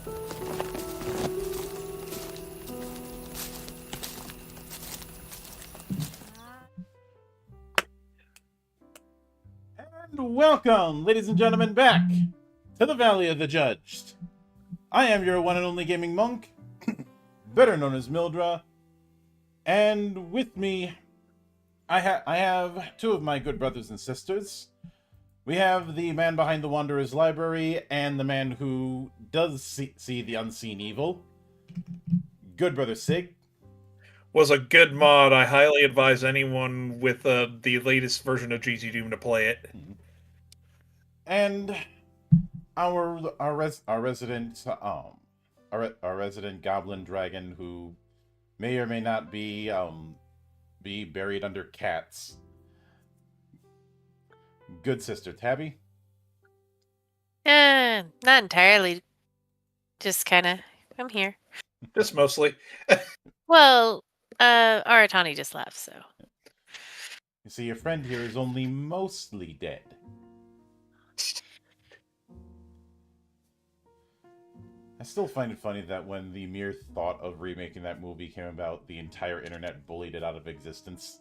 And welcome, ladies and gentlemen, back to the Valley of the Judged. I am your one and only gaming monk, better known as Mildra, and with me, I have two of my good brothers and sisters. We have the man behind the Wanderer's Library and the man who does see the unseen evil, good brother Sig. Was a good mod. I highly advise anyone with the latest version of GT Doom to play it. And our resident goblin dragon who may or may not be buried under cats. Good sister Tabby. Not entirely. Just kind of, I'm here. Just mostly. Well, Aratani just left, so. You see, your friend here is only mostly dead. I still find it funny that when the mere thought of remaking that movie came about, the entire internet bullied it out of existence.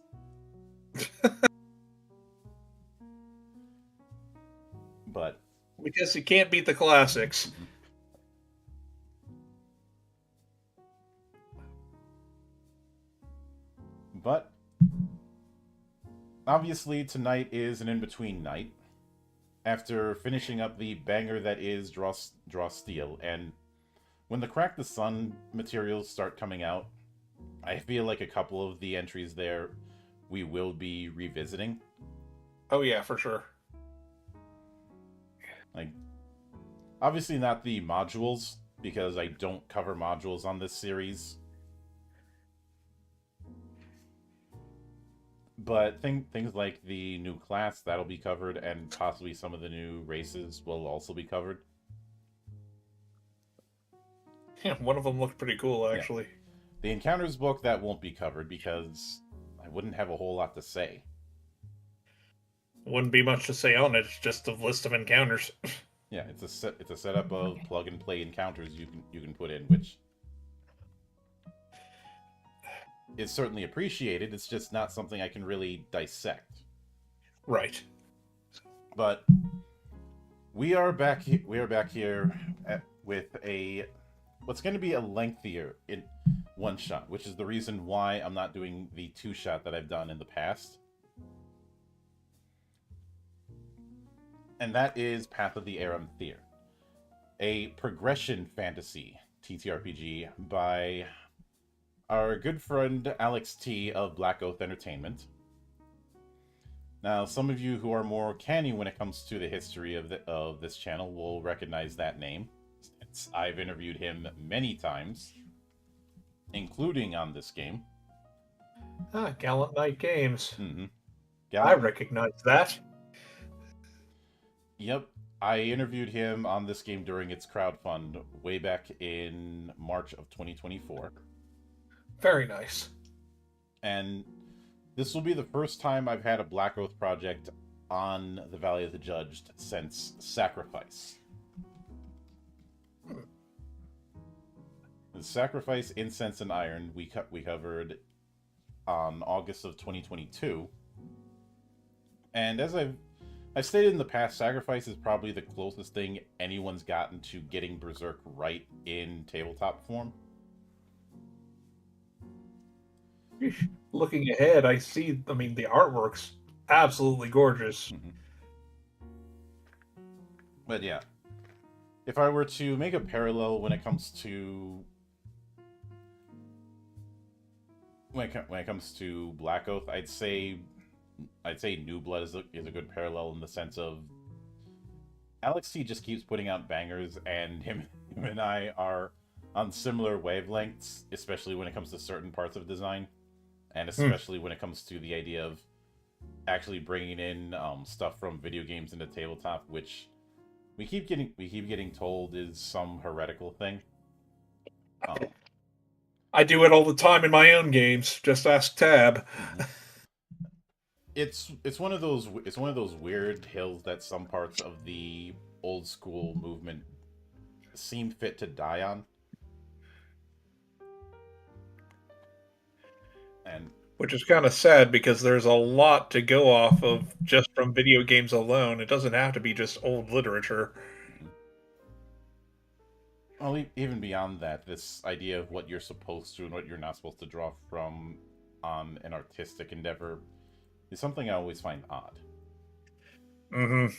But because you can't beat the classics. But obviously tonight is an in-between night. After finishing up the banger that is Draw Steel, and when the Crack the Sun materials start coming out, I feel like a couple of the entries there we will be revisiting. Oh yeah, for sure. Like, obviously not the modules, because I don't cover modules on this series. But things like the new class, that'll be covered, and possibly some of the new races will also be covered. Yeah, one of them looked pretty cool, actually. Yeah. The Encounters book, that won't be covered, because I wouldn't have a whole lot to say. Wouldn't be much to say on it, it's just a list of encounters. Yeah, it's a setup of plug-and-play encounters you can put in, which is certainly appreciated. It's just not something I can really dissect. Right. But we are back here with what's going to be a lengthier one shot, which is the reason why I'm not doing the two shot that I've done in the past. And that is Path of the Aram Thyr, a progression fantasy TTRPG by our good friend Alex T of Black Oath Entertainment. Now, some of you who are more canny when it comes to the history of this channel will recognize that name, since I've interviewed him many times, including on this game. Gallant Knight Games. Mm-hmm. I recognize that. Yep, I interviewed him on this game during its crowdfund way back in March of 2024. Very nice. And this will be the first time I've had a Black Oath project on the Valley of the Judged since Sacrifice. The Sacrifice, Incense, and Iron we covered on August of 2022. And as I've stated in the past, Sacrifice is probably the closest thing anyone's gotten to getting Berserk right in tabletop form. Looking ahead, I see, the artwork's absolutely gorgeous. Mm-hmm. But yeah, if I were to make a parallel when it comes to when it comes to Black Oath, I'd say New Blood is a good parallel in the sense of Alex T just keeps putting out bangers, and him and I are on similar wavelengths, especially when it comes to certain parts of design, and especially when it comes to the idea of actually bringing in stuff from video games into tabletop, which we keep getting told is some heretical thing. I do it all the time in my own games. Just ask Tab. It's one of those weird hills that some parts of the old school movement seem fit to die on. And Which is kind of sad because there's a lot to go off of just from video games alone. It doesn't have to be just old literature. well, even beyond that, this idea of what you're supposed to and what you're not supposed to draw from on an artistic endeavor is something I always find odd. Mm-hmm.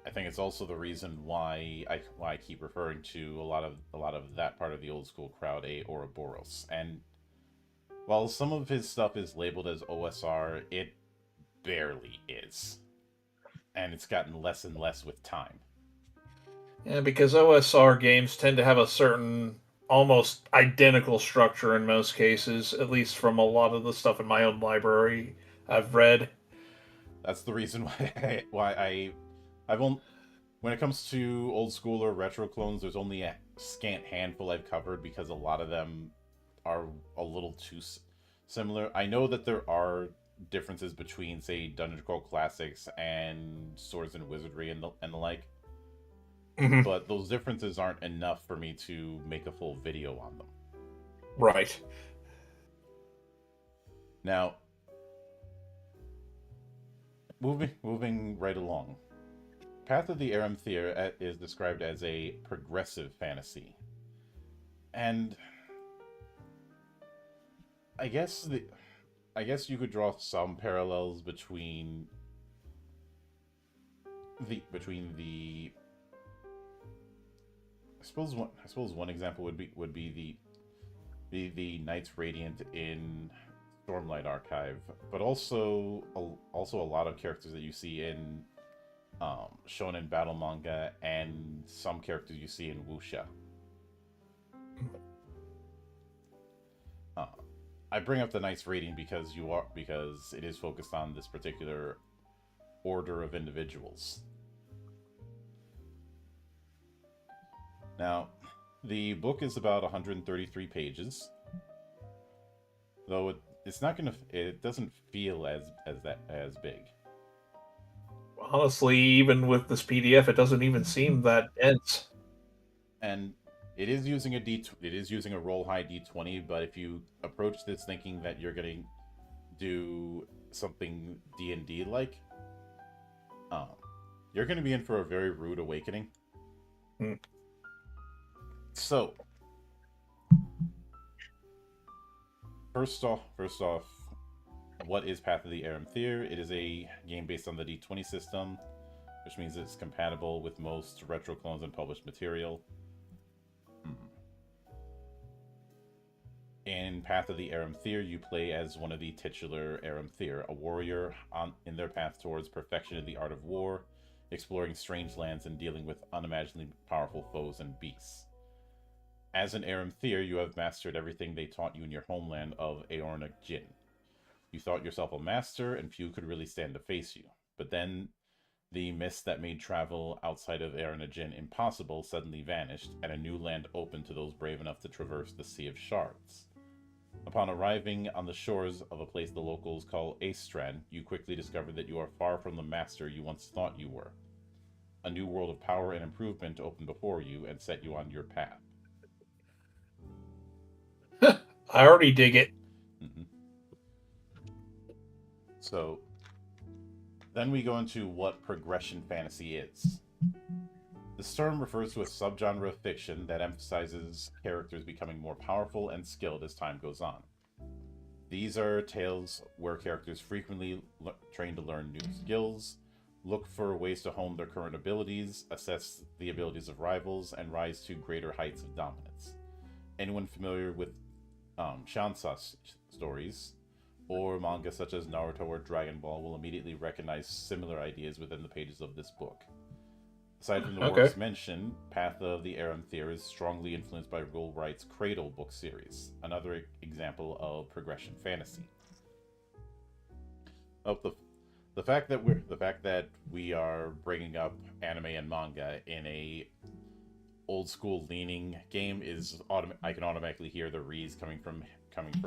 I think it's also the reason why I keep referring to a lot of that part of the old school crowd a Ouroboros. And while some of his stuff is labeled as OSR, it barely is, and it's gotten less and less with time. Yeah, because OSR games tend to have a certain almost identical structure in most cases, at least from a lot of the stuff in my own library I've read. That's the reason I've only, when it comes to old school or retro clones, there's only a scant handful I've covered because a lot of them are a little too similar. I know that there are differences between, say, Dungeon Crawl Classics and Swords and Wizardry and the like. Mm-hmm. But those differences aren't enough for me to make a full video on them. Right. Now, moving right along. Path of the Aram Thyr is described as a progressive fantasy. And I guess you could draw some parallels between the I suppose one example would be the Knights Radiant in Stormlight Archive, but also a lot of characters that you see in shonen battle manga and some characters you see in wuxia. I bring up the Knights Radiant because it is focused on this particular order of individuals. Now, the book is about 133 pages, though it doesn't feel as big. Honestly, even with this PDF, it doesn't even seem that dense. And it is using a roll high D20, but if you approach this thinking that you're going to do something D&D like, you're going to be in for a very rude awakening. Hmm. So, first off, what is Path of the Aram Thyr? It is a game based on the D20 system, which means it's compatible with most retro clones and published material. In Path of the Aram Thyr, you play as one of the titular Aram Thyr, a warrior in their path towards perfection in the art of war, exploring strange lands and dealing with unimaginably powerful foes and beasts. As an Aram Thyr, you have mastered everything they taught you in your homeland of Aornic Jin. You thought yourself a master, and few could really stand to face you. But then, the mist that made travel outside of Aornic Jin impossible suddenly vanished, and a new land opened to those brave enough to traverse the Sea of Shards. Upon arriving on the shores of a place the locals call Aestran, you quickly discover that you are far from the master you once thought you were. A new world of power and improvement opened before you and set you on your path. I already dig it. Mm-hmm. So, then we go into what progression fantasy is. This term refers to a subgenre of fiction that emphasizes characters becoming more powerful and skilled as time goes on. These are tales where characters frequently train to learn new skills, look for ways to hone their current abilities, assess the abilities of rivals, and rise to greater heights of dominance. Anyone familiar with Shansha stories, or manga such as Naruto or Dragon Ball will immediately recognize similar ideas within the pages of this book. Aside from the works mentioned, Path of the Aram Thyr is strongly influenced by Will Wright's Cradle book series, another example of progression fantasy. The fact that we are bringing up anime and manga in a old school leaning game is I can automatically hear the rees coming from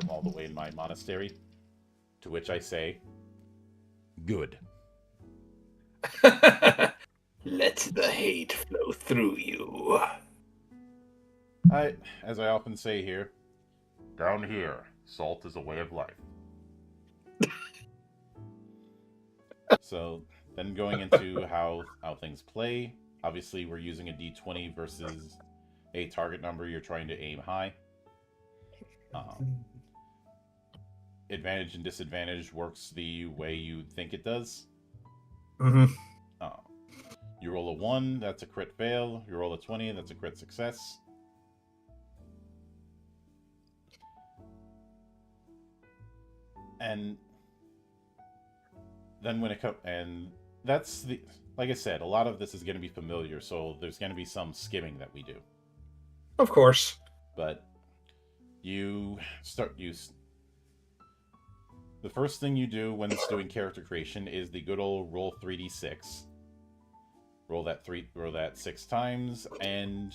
all the way in my monastery, to which I say, good. Let's the hate flow through you. As I often say here, down here, salt is a way of life. So then going into how things play, obviously we're using a d20 versus a target number you're trying to aim high. Advantage and disadvantage works the way you think it does. Mm-hmm. You roll a 1, that's a crit fail. You roll a 20, that's a crit success. And then when it comes, and that's the, like I said, a lot of this is going to be familiar, so there's going to be some skimming that we do. Of course. But the first thing you do when it's doing character creation is the good old roll 3d6. Roll that 6 times and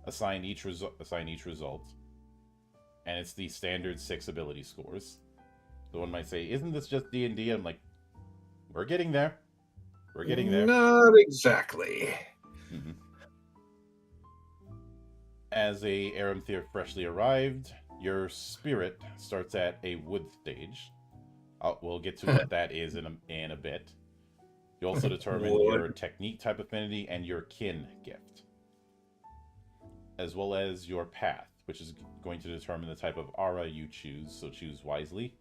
assign each result. And it's the standard 6 ability scores. So one might say, "Isn't this just D&D?" I'm like, we're getting there. We're getting there. Not exactly. Mm-hmm. As a Aram Thyr freshly arrived, your spirit starts at a wood stage. We'll get to what that is in a bit. You also determine your technique type affinity and your kin gift, as well as your path, which is going to determine the type of aura you choose, so choose wisely.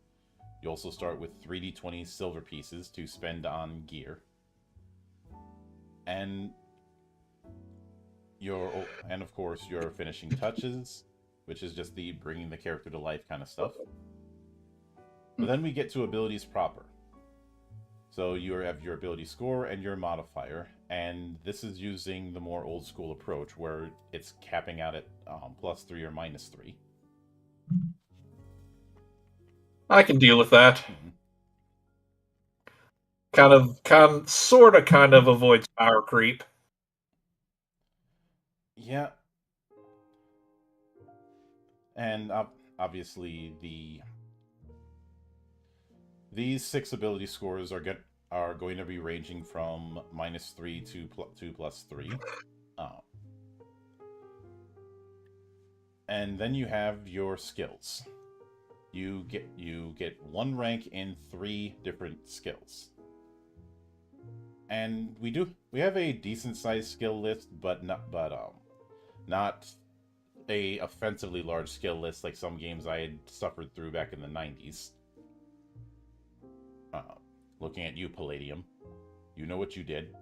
You also start with 3d20 silver pieces to spend on gear. And of course your finishing touches, which is just the bringing the character to life kind of stuff. But then we get to abilities proper. So you have your ability score and your modifier, and this is using the more old school approach where it's capping out at +3 or -3. I can deal with that. Mm-hmm. Kind of avoids power creep. Yeah. And obviously these 6 ability scores are going to be ranging from -3 to +3. And then you have your skills. You get 1 rank in 3 different skills. And we have a decent sized skill list, but not a offensively large skill list like some games I had suffered through back in the 90s. Looking at you, Palladium. You know what you did.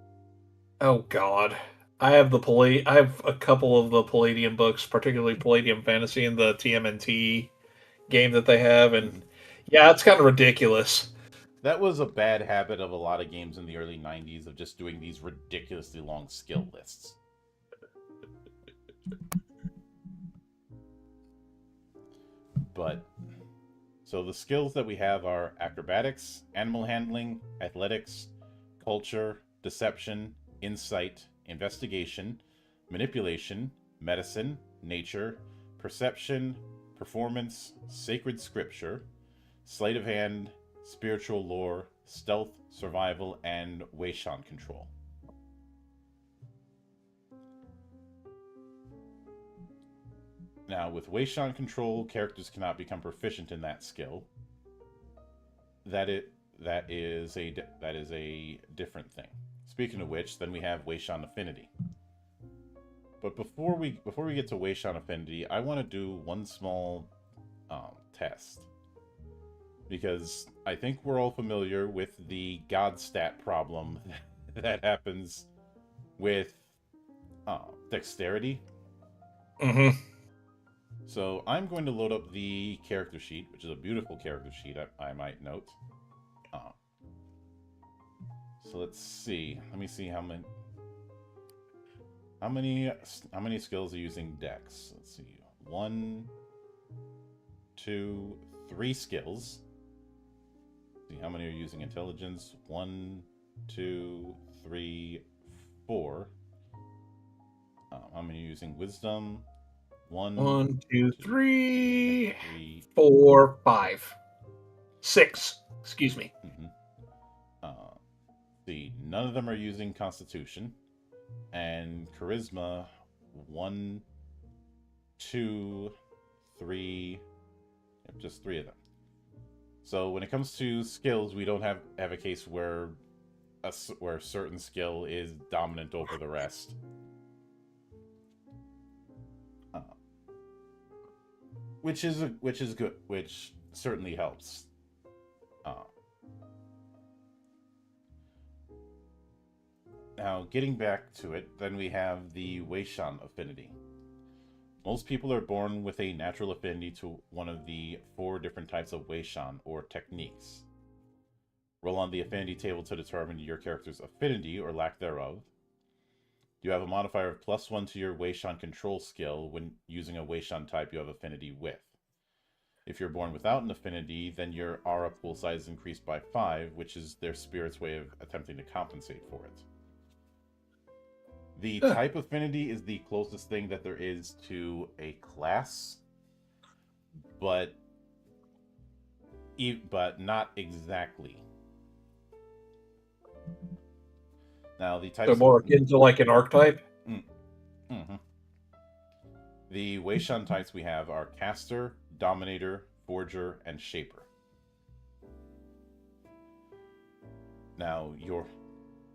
Oh God. I have a couple of the Palladium books, particularly Palladium Fantasy and the TMNT game that they have, and yeah, it's kind of ridiculous. That was a bad habit of a lot of games in the early 90s of just doing these ridiculously long skill lists. But so the skills that we have are acrobatics, animal handling, athletics, culture, deception, insight, investigation, manipulation, medicine, nature, perception, performance, sacred scripture, sleight of hand, spiritual lore, stealth, survival, and Weishan control. Now, with Weishan control, characters cannot become proficient in that skill. That is a different thing. Speaking of which, then we have Weishan affinity. But before we get to Weishan affinity, I want to do one small test, because I think we're all familiar with the God stat problem that happens with dexterity. Mm-hmm. So I'm going to load up the character sheet, which is a beautiful character sheet, I might note. So let's see. Let me see how many skills are using Dex. Let's see. 1, 2, 3 skills. Let's see how many are using intelligence. 1, 2, 3, 4. How many are using wisdom? 1, 2, 3, 4, 5, 6. Excuse me. See, none of them are using Constitution. and charisma 1, 2, 3. Yep, just 3 of them. So when it comes to skills, we don't have a case where where a certain skill is dominant over the rest. Which is good, which certainly helps. Now, getting back to it, then we have the Weishan affinity. Most people are born with a natural affinity to one of the 4 different types of Weishan, or techniques. Roll on the affinity table to determine your character's affinity, or lack thereof. You have a modifier of +1 to your Weishan control skill when using a Weishan type you have affinity with. If you're born without an affinity, then your aura pool size is increased by 5, which is their spirit's way of attempting to compensate for it. The type affinity is the closest thing that there is to a class, but not exactly. Now, the types so more akin to like an archetype? Mm-hmm. The Weishan types we have are Caster, Dominator, Forger, and Shaper. Now,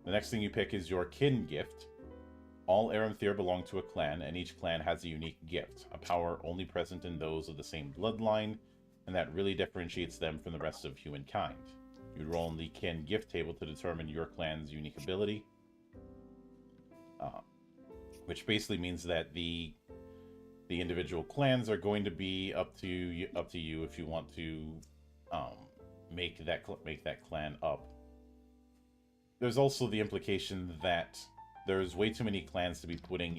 the next thing you pick is your kin gift. All Aram Thyr belong to a clan, and each clan has a unique gift, a power only present in those of the same bloodline, and that really differentiates them from the rest of humankind. You'd roll on the kin gift table to determine your clan's unique ability, which basically means that the individual clans are going to be up to you if you want to make that clan up. There's also the implication that there's way too many clans to be putting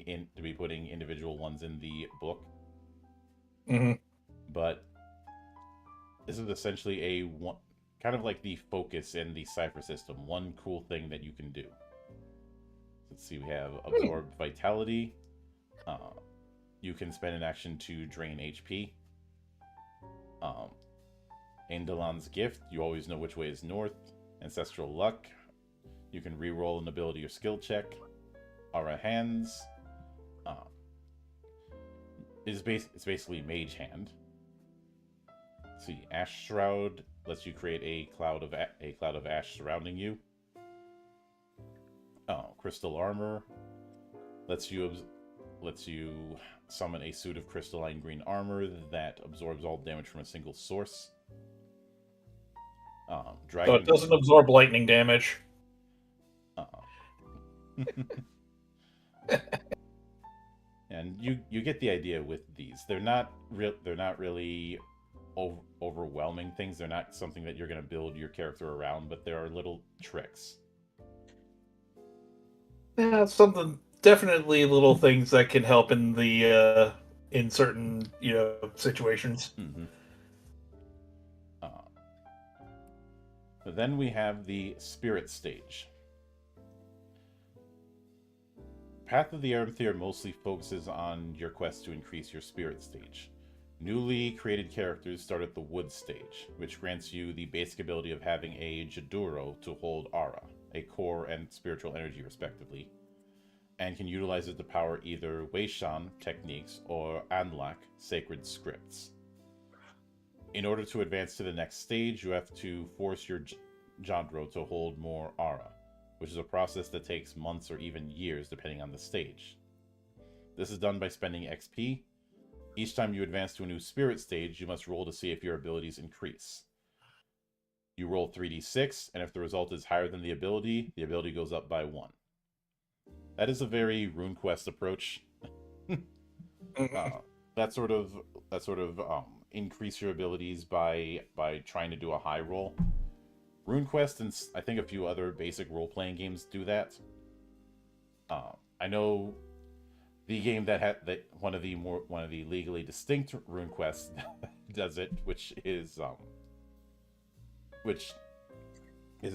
individual ones in the book. Mm-hmm. But this is essentially one kind of like the focus in the cipher system. One cool thing that you can do. Let's see, we have absorb vitality. You can spend an action to drain HP. Aindalan's gift. You always know which way is north. Ancestral luck. You can reroll an ability or skill check. Aura hands. It's basically mage hand. Let's see, Ash Shroud lets you create a cloud of ash surrounding you. Crystal armor lets you summon a suit of crystalline green armor that absorbs all damage from a single source. Dragon. So it doesn't absorb lightning damage. And you get the idea with these. They're not really overwhelming things. They're not something that you're going to build your character around, but there are little tricks. Yeah, something, definitely little things that can help in the in certain situations. Mm-hmm. But then we have the spirit stage. Path of the Aram Thyr mostly focuses on your quest to increase your spirit stage. Newly created characters start at the wood stage, which grants you the basic ability of having a Jaduro to hold aura, a core and spiritual energy respectively, and can utilize it to power either Weishan techniques or Anlak sacred scripts. In order to advance to the next stage, you have to force your Jadro to hold more aura, which is a process that takes months or even years depending on the stage. This is done by spending XP. Each time you advance to a new spirit stage, you must roll to see if your abilities increase. You roll 3d6, and if the result is higher than the ability goes up by 1. That is a very RuneQuest approach. That sort of increase your abilities by trying to do a high roll. RuneQuest and I think a few other basic role-playing games do that. I know the game that one of the legally distinct RuneQuests does it, which is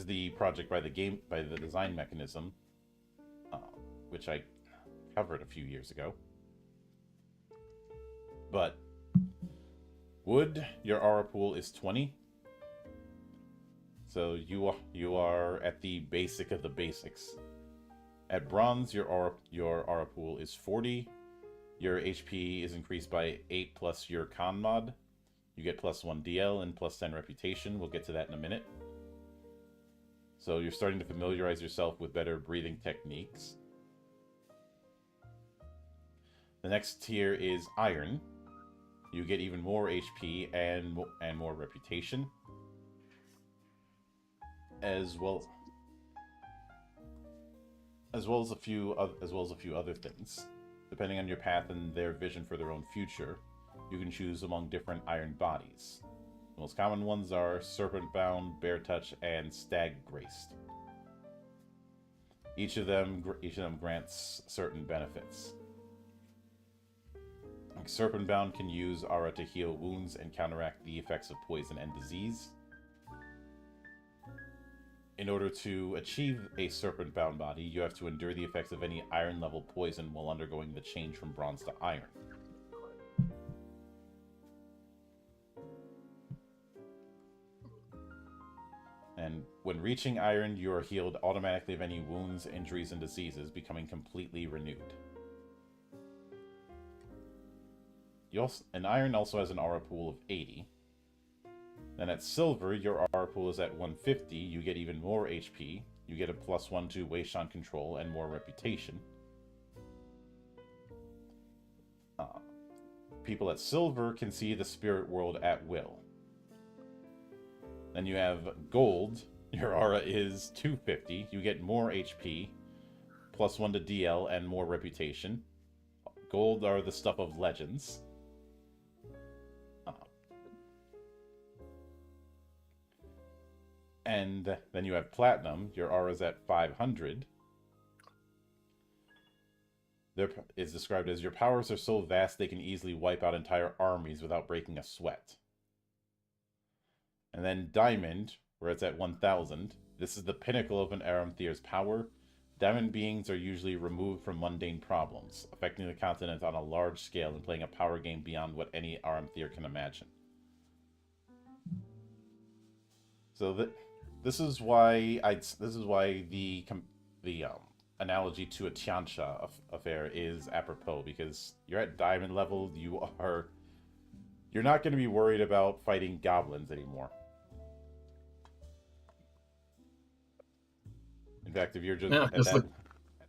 the project by the Design Mechanism, which I covered a few years ago. But wood, your aura pool is 20. So you are at the basic of the basics. At bronze, your aura pool is 40. Your HP is increased by 8 plus your con mod. You get plus 1 DL and plus 10 reputation. We'll get to that in a minute. So you're starting to familiarize yourself with better breathing techniques. The next tier is iron. You get even more HP and more reputation, as well as a few other things. Depending on your path and their vision for their own future, you can choose among different iron bodies. The most common ones are Serpent-bound, Bear-touch, and Stag-graced. Each of them grants certain benefits. Serpent-bound can use aura to heal wounds and counteract the effects of poison and disease. In order to achieve a serpent-bound body, you have to endure the effects of any iron-level poison while undergoing the change from bronze to iron. And when reaching iron, you are healed automatically of any wounds, injuries, and diseases, becoming completely renewed. And iron also has an aura pool of 80. Then at silver, your aura pool is at 150. You get even more HP. You get a +1 to Weishan control and more reputation. People at silver can see the spirit world at will. Then you have gold. Your aura is 250. You get more HP, +1 to DL, and more reputation. Gold are the stuff of legends. And then you have platinum. Your aura is at 500. It's described as your powers are so vast they can easily wipe out entire armies without breaking a sweat. And then diamond, where it's at 1000. This is the pinnacle of an Aram Thyr's power. Diamond beings are usually removed from mundane problems, affecting the continent on a large scale and playing a power game beyond what any Aram Thyr can imagine. So this is why the analogy to a Tianxia affair is apropos, because you're at diamond level, you're not going to be worried about fighting goblins anymore. In fact, if you're just at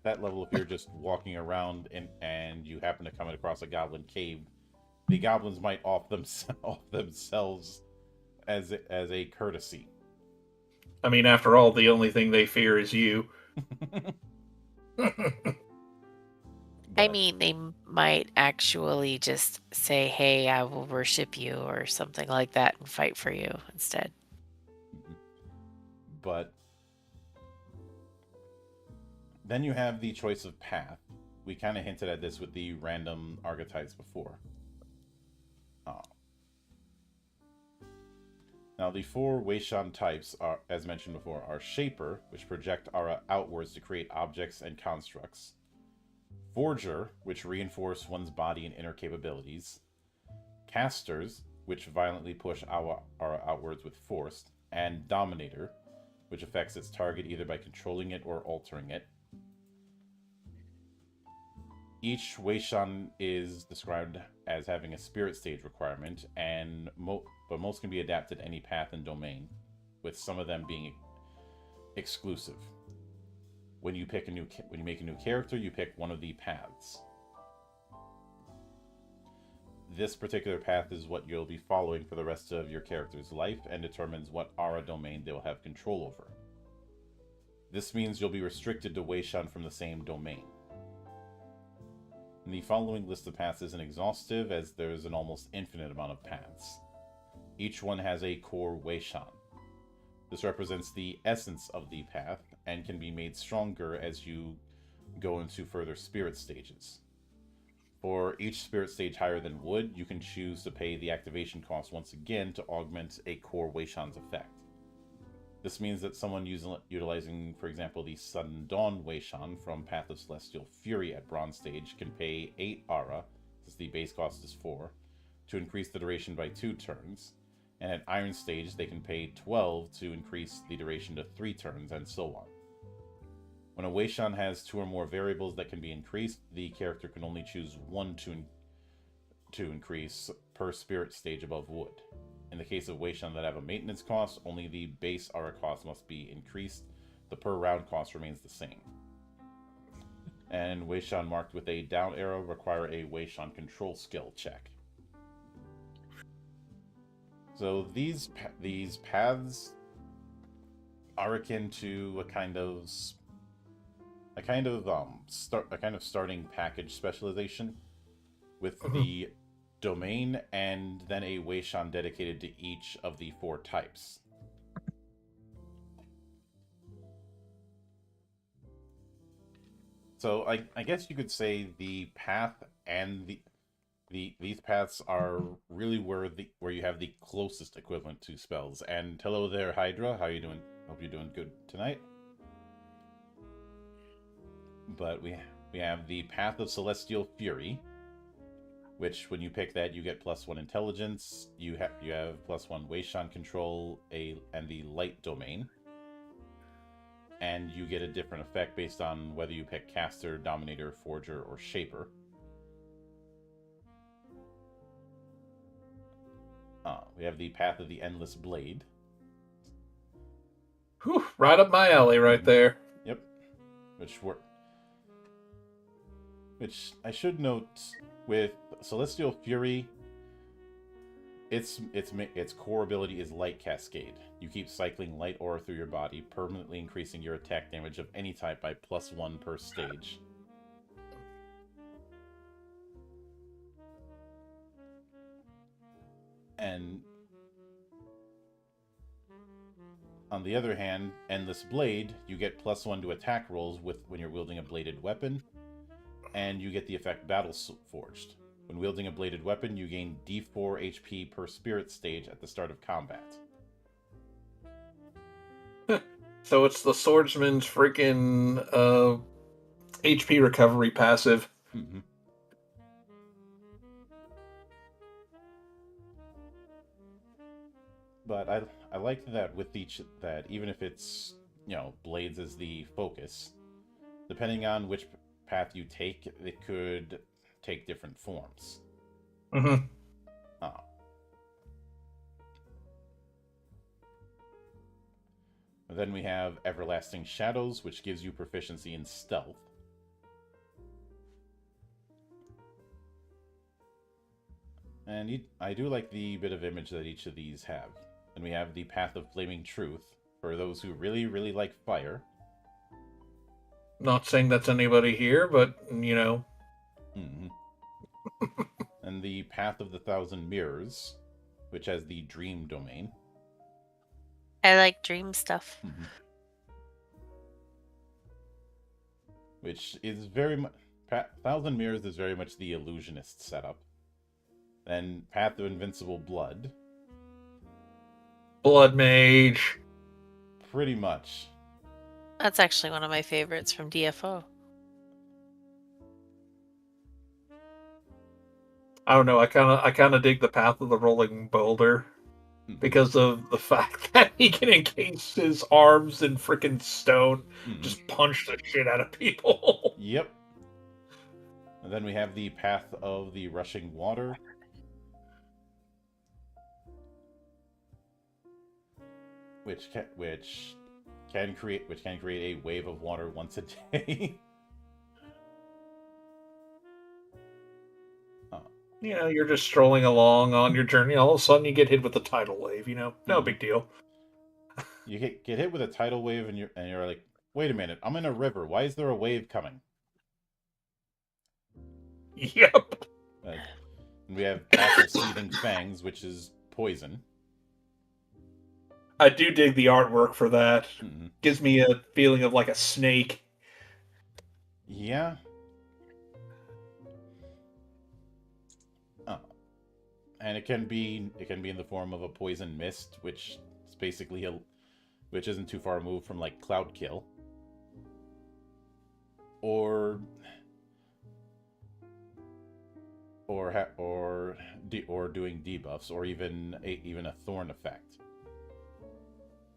that level, if you're just walking around and you happen to come across a goblin cave, the goblins might off themselves as a courtesy. I mean, after all, the only thing they fear is you. I mean, they might actually just say, hey, I will worship you or something like that and fight for you instead. But then you have the choice of path. We kind of hinted at this with the random archetypes before. Now, the 4 Weishan types, as mentioned before, are Shaper, which project aura outwards to create objects and constructs. Forger, which reinforce one's body and inner capabilities. Casters, which violently push aura outwards with force. And Dominator, which affects its target either by controlling it or altering it. Each Weishan is described as having a spirit stage requirement, but most can be adapted to any path and domain, with some of them being exclusive. When you make a new character, you pick one of the paths. This particular path is what you'll be following for the rest of your character's life and determines what aura domain they will have control over. This means you'll be restricted to Weishan from the same domain. And the following list of paths isn't exhaustive, as there's an almost infinite amount of paths. Each one has a core Weishan. This represents the essence of the path, and can be made stronger as you go into further spirit stages. For each spirit stage higher than Wood, you can choose to pay the activation cost once again to augment a core Weishan's effect. This means that someone utilizing, for example, the Sudden Dawn Weishan from Path of Celestial Fury at Bronze Stage can pay 8 aura, since the base cost is 4, to increase the duration by 2 turns, and at Iron Stage they can pay 12 to increase the duration to 3 turns, and so on. When a Weishan has 2 or more variables that can be increased, the character can only choose 1 to increase per spirit stage above wood. In the case of Weishan that have a maintenance cost, only the base aura cost must be increased. The per round cost remains the same. And Weishan marked with a down arrow require a Weishan control skill check. So these paths are akin to a kind of starting package specialization with the domain and then a Weishan dedicated to each of the 4 types. So I guess you could say the path and these paths are really where you have the closest equivalent to spells. And hello there, Hydra. How you doing? Hope you're doing good tonight. But we have the Path of Celestial Fury, which when you pick that you get +1 intelligence. You have +1 Weishan control and the light domain. And you get a different effect based on whether you pick Caster, Dominator, Forger, or Shaper. We have the Path of the Endless Blade. Whew, right up my alley right there. Yep. Which I should note, with Celestial Fury, its core ability is Light Cascade. You keep cycling light aura through your body, permanently increasing your attack damage of any type by +1 per stage. And on the other hand, Endless Blade, you get +1 to attack rolls when you're wielding a bladed weapon, and you get the effect Battle Forged. When wielding a bladed weapon, you gain D4 HP per spirit stage at the start of combat. So it's the swordsman's freaking HP recovery passive. Mm-hmm. But I like that with that even if it's, blades as the focus, depending on which path you take, it could take different forms. Mm-hmm. Then we have Everlasting Shadows, which gives you proficiency in stealth. And I do like the bit of image that each of these have. And we have the Path of Flaming Truth, for those who really, really like fire. Not saying that's anybody here, but, Mm-hmm. And the Path of the Thousand Mirrors, which has the Dream domain. I like dream stuff. Mm-hmm. Which is very much... Thousand Mirrors is very much the illusionist setup. Then Path of Invincible Blood. Blood Mage. Pretty much. That's actually one of my favorites from DFO. I don't know. I kind of dig the Path of the Rolling Boulder because of the fact that he can encase his arms in freaking stone, just punch the shit out of people. Yep. And then we have the Path of the Rushing Water. Which can create a wave of water once a day. You're just strolling along on your journey. All of a sudden, you get hit with a tidal wave. No big deal. You get hit with a tidal wave, and you're like, wait a minute, I'm in a river. Why is there a wave coming? Yep. And we have Path of Seething Fangs, which is poison. I do dig the artwork for that. Mm-hmm. Gives me a feeling of like a snake. Yeah. And it can be in the form of a poison mist, which is basically which isn't too far removed from like Cloud Kill, or doing debuffs, or even a thorn effect.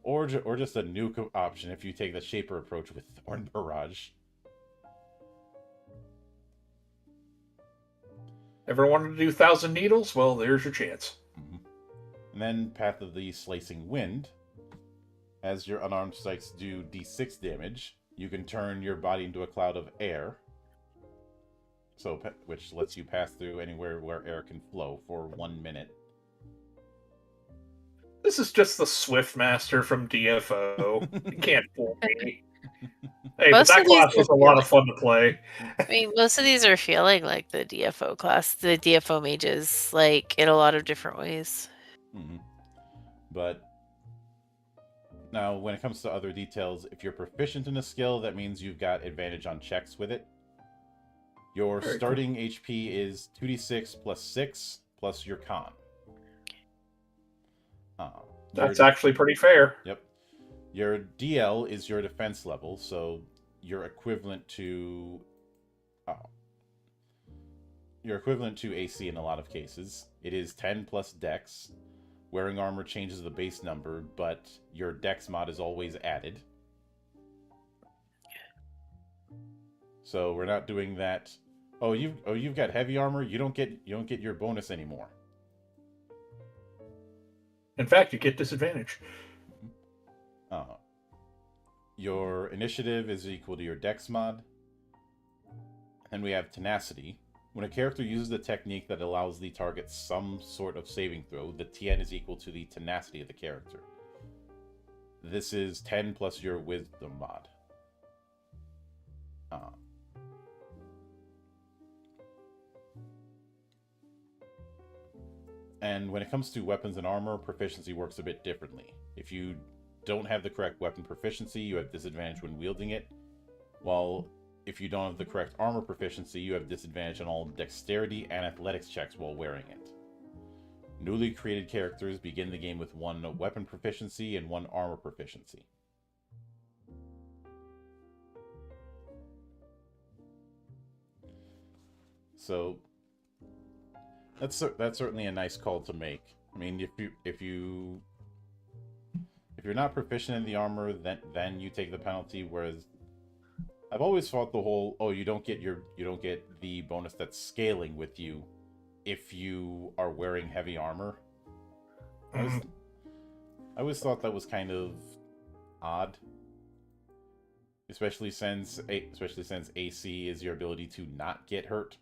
or just a nuke option if you take the Shaper approach with Thorn Barrage. Ever wanted to do 1,000 Needles? Well, there's your chance. Mm-hmm. And then Path of the Slicing Wind. As your unarmed strikes do d6 damage, you can turn your body into a cloud of air, which lets you pass through anywhere where air can flow for 1 minute. This is just the Swift Master from DFO. You can't fool me. Hey, but that class was a lot of fun to play. I mean, most of these are feeling like the DFO class, the DFO mages, like in a lot of different ways. Mm-hmm. But now, when it comes to other details, if you're proficient in a skill, that means you've got advantage on checks with it. Your starting HP is 2d6 plus 6 plus your con. That's actually pretty fair. Yep. Your DL is your defense level, so you're equivalent to AC in a lot of cases. It is 10 plus Dex. Wearing armor changes the base number, but your Dex mod is always added. So we're not doing that. Oh, you've got heavy armor. You don't get your bonus anymore. In fact, you get disadvantage. Your initiative is equal to your Dex mod. And we have tenacity. When a character uses a technique that allows the target some sort of saving throw, the TN is equal to the tenacity of the character. This is 10 plus your wisdom mod. And when it comes to weapons and armor, proficiency works a bit differently. If you don't have the correct weapon proficiency, you have disadvantage when wielding it, while if you don't have the correct armor proficiency, you have disadvantage on all dexterity and athletics checks while wearing it. Newly created characters begin the game with 1 weapon proficiency and 1 armor proficiency. So that's certainly a nice call to make. I mean, if you're not proficient in the armor, then you take the penalty. Whereas I've always thought the whole you don't get the bonus that's scaling with you if you are wearing heavy armor. I always thought that was kind of odd, especially since AC is your ability to not get hurt,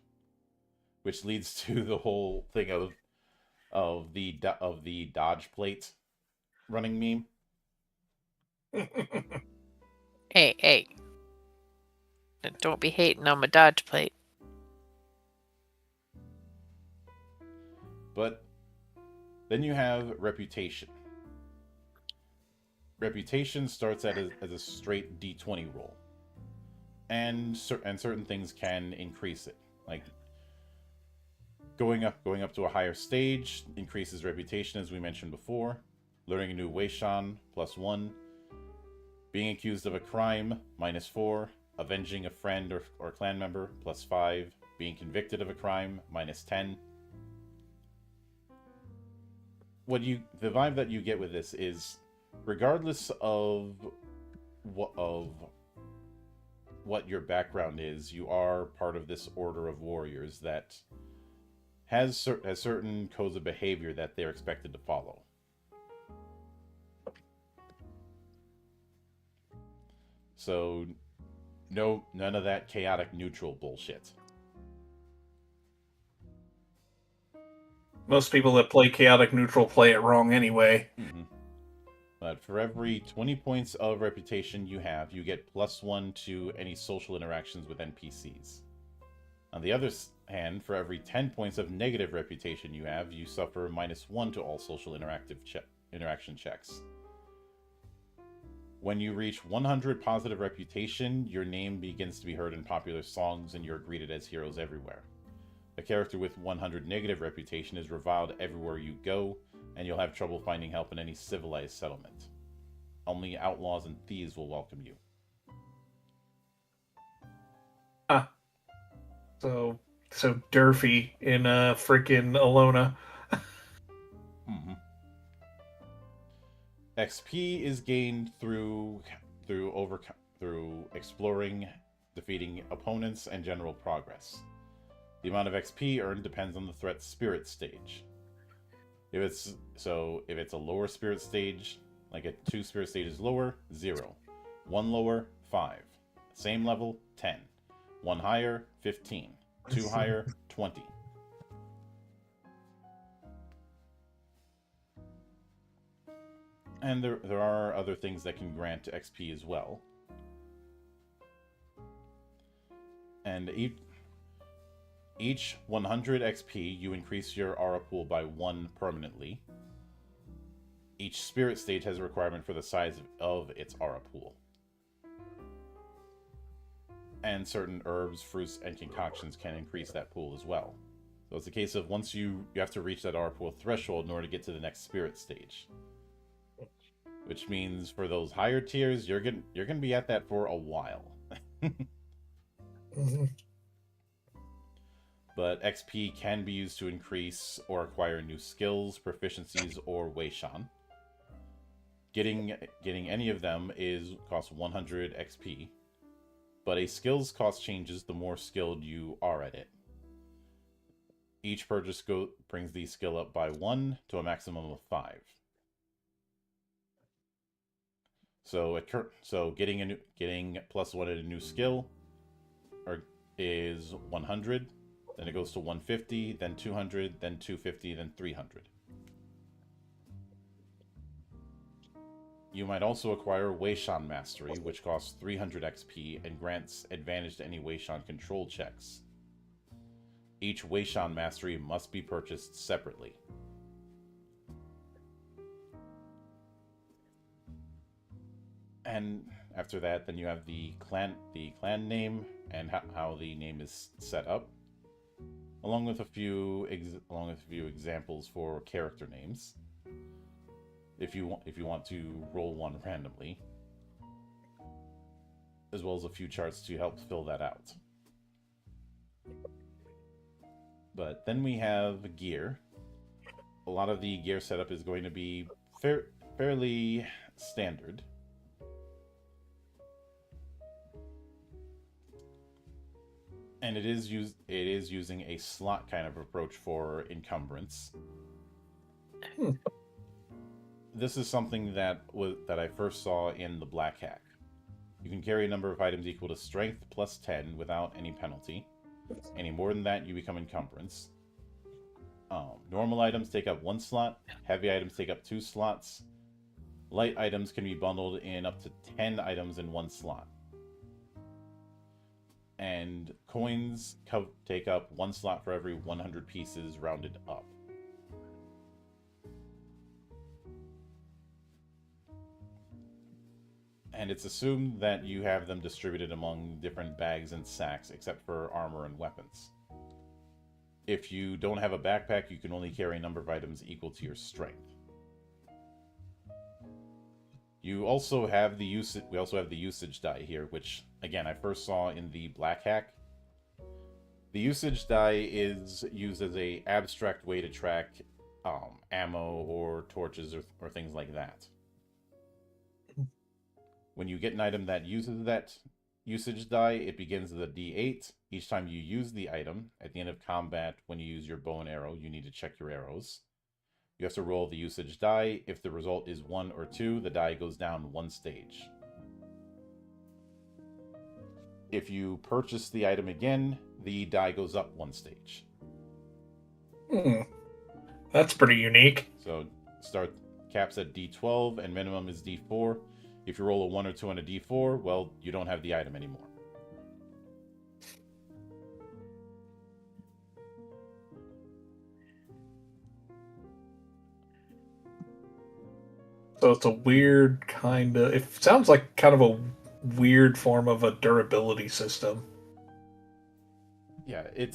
which leads to the whole thing of the dodge plate running meme. Hey. Don't be hating on my dodge plate. But then you have reputation. Reputation starts as a straight D20 roll, and certain things can increase it. Like going up to a higher stage increases reputation, as we mentioned before. Learning a new Weishan +1. Being accused of a crime -4. Avenging a friend or clan member +5. Being convicted of a crime -10. The vibe that you get with this is, regardless of what your background is, you are part of this order of warriors that has certain codes of behavior that they're expected to follow. So none of that chaotic neutral bullshit. Most people that play chaotic neutral play it wrong anyway. Mm-hmm. But for every 20 points of reputation you have, you get +1 to any social interactions with NPCs. On the other hand, for every 10 points of negative reputation you have, you suffer -1 to all social interaction checks. When you reach 100 positive reputation, your name begins to be heard in popular songs and you're greeted as heroes everywhere. A character with 100 negative reputation is reviled everywhere you go, and you'll have trouble finding help in any civilized settlement. Only outlaws and thieves will welcome you. So Durfee in freaking Alona. Mm-hmm. XP is gained through exploring, defeating opponents, and general progress. The amount of XP earned depends on the threat's spirit stage. If it's a lower spirit stage, like 2 spirit stages lower, 0. 1 lower, 5. Same level, 10. 1 higher, 15. 2 higher, 20. And there are other things that can grant XP as well. And each 100 XP, you increase your aura pool by 1 permanently. Each spirit stage has a requirement for the size of its aura pool. And certain herbs, fruits, and concoctions can increase that pool as well. So it's a case of once you have to reach that aura pool threshold in order to get to the next spirit stage. Which means for those higher tiers, you're gonna be at that for a while. Mm-hmm. But XP can be used to increase or acquire new skills, proficiencies, or Weishan. Getting any of them costs 100 XP, but a skills cost changes the more skilled you are at it. Each purchase brings the skill up by 1 to a maximum of 5. So getting +1 at a new skill is 100. Then it goes to 150, then 200, then 250, then 300. You might also acquire Weishan Mastery, which costs 300 XP and grants advantage to any Weishan control checks. Each Weishan Mastery must be purchased separately. And after that, then you have the clan name and how the name is set up, along with a few examples for character names. If you want to roll one randomly, as well as a few charts to help fill that out. But then we have gear. A lot of the gear setup is going to be fairly standard. And it is using a slot kind of approach for encumbrance. This is something that I first saw in the Black Hack. You can carry a number of items equal to strength plus 10 without any penalty. Any more than that, you become encumbrance. Normal items take up 1 slot. Heavy items take up 2 slots. Light items can be bundled in up to 10 items in 1 slot. And coins take up 1 slot for every 100 pieces rounded up. And it's assumed that you have them distributed among different bags and sacks, except for armor and weapons. If you don't have a backpack, you can only carry a number of items equal to your strength. You also have the usage. We also have the usage die here, which again I first saw in the Black Hack. The usage die is used as a abstract way to track ammo or torches or things like that. When you get an item that uses that usage die, it begins as a D8. Each time you use the item, at the end of combat, when you use your bow and arrow, you need to check your arrows. You have to roll the usage die. If the result is 1 or 2, the die goes down 1 stage. If you purchase the item again, the die goes up 1 stage. That's pretty unique. So caps at D12 and minimum is D4. If you roll a 1 or 2 on a D4, well, you don't have the item anymore. So it's a weird kind of... It sounds like kind of a weird form of a durability system. Yeah, it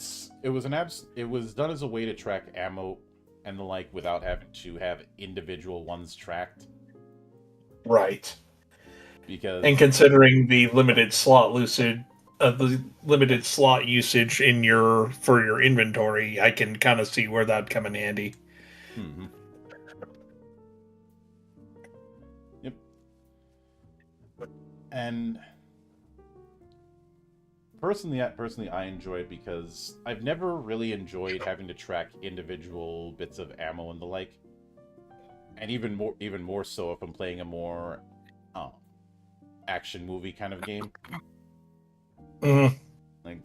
was done as a way to track ammo and the like without having to have individual ones tracked. Right. And considering the limited slot usage in for your inventory, I can kind of see where that'd come in handy. Mm-hmm. And personally, I enjoy it because I've never really enjoyed having to track individual bits of ammo and the like, and even more so if I'm playing a more action movie kind of game. Mm-hmm. Like,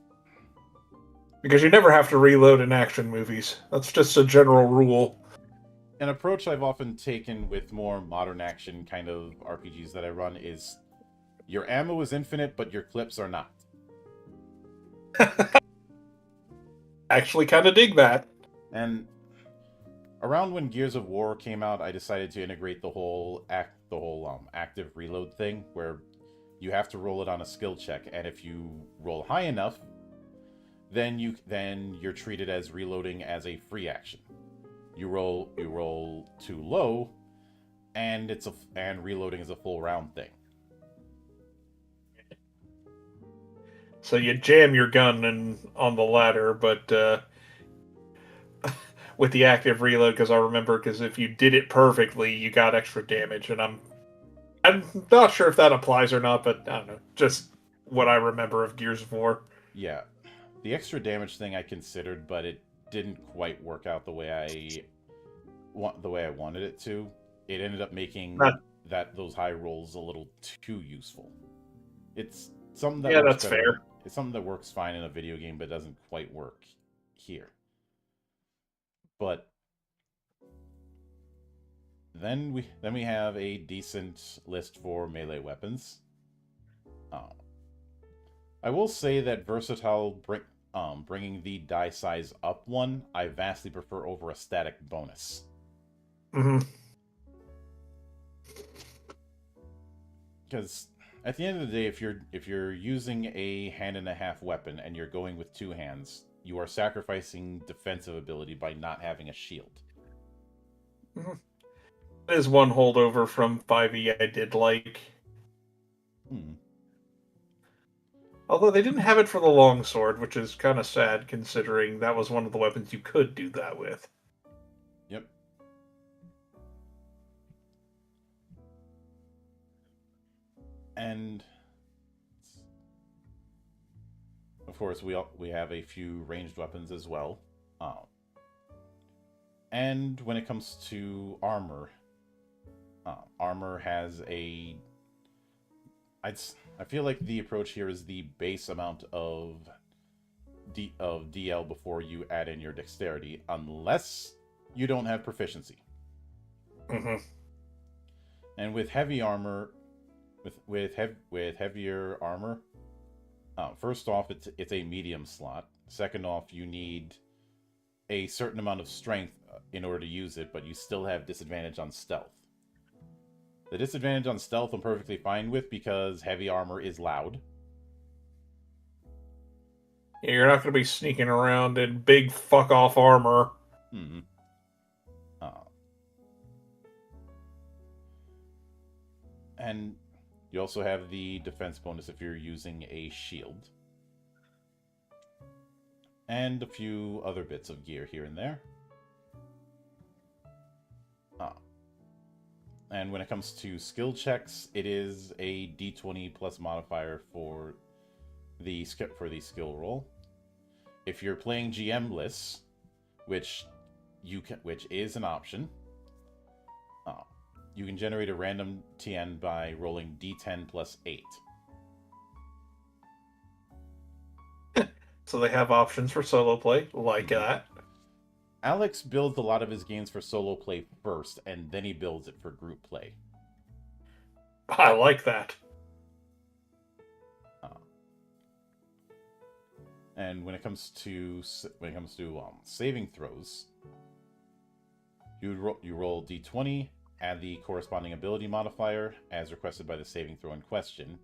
because you never have to reload in action movies. That's just a general rule. an approach I've often taken with more modern action kind of RPGs that I run is your ammo is infinite, but your clips are not. Actually, kind of dig that. And around when Gears of War came out, I decided to integrate the whole active reload thing, where you have to roll it on a skill check, and if you roll high enough, then you're treated as reloading as a free action. You roll too low, and reloading is a full round thing. So you jam your gun on the ladder, but with the active reload, because if you did it perfectly, you got extra damage, and I'm not sure if that applies or not, but I don't know, just what I remember of Gears of War. Yeah, the extra damage thing I considered, but it didn't quite work out the way I wanted it to. It ended up making those high rolls a little too useful. It's something that works that's better. fair. It's something that works fine in a video game, but doesn't quite work here. But then we have a decent list for melee weapons. I will say that versatile bringing the die size up one, I vastly prefer over a static bonus. Mm-hmm. Because at the end of the day, if you're using a hand and a half weapon and you're going with two hands, you are sacrificing defensive ability by not having a shield. Mm-hmm. That is one holdover from 5e I did like. Although they didn't have it for the longsword, which is kind of sad considering that was one of the weapons you could do that with. Yep. And of course, we have a few ranged weapons as well. And when it comes to armor, armor has I feel like the approach here is the base amount of DL before you add in your dexterity, unless you don't have proficiency. Mm-hmm. And with heavy armor, with heavier armor, first off, it's a medium slot. Second off, you need a certain amount of strength in order to use it, but you still have disadvantage on stealth. The disadvantage on stealth I'm perfectly fine with because heavy armor is loud. Yeah, you're not going to be sneaking around in big fuck-off armor. Mm-hmm. And you also have the defense bonus if you're using a shield. And a few other bits of gear here and there. And when it comes to skill checks, it is a d20 plus modifier for the skill roll. If you're playing GM lists, which is an option, you can generate a random TN by rolling d10 plus 8. So they have options for solo play, like that. Alex builds a lot of his games for solo play first, and then he builds it for group play. I like that. And when it comes to saving throws, you roll d20, add the corresponding ability modifier as requested by the saving throw in question.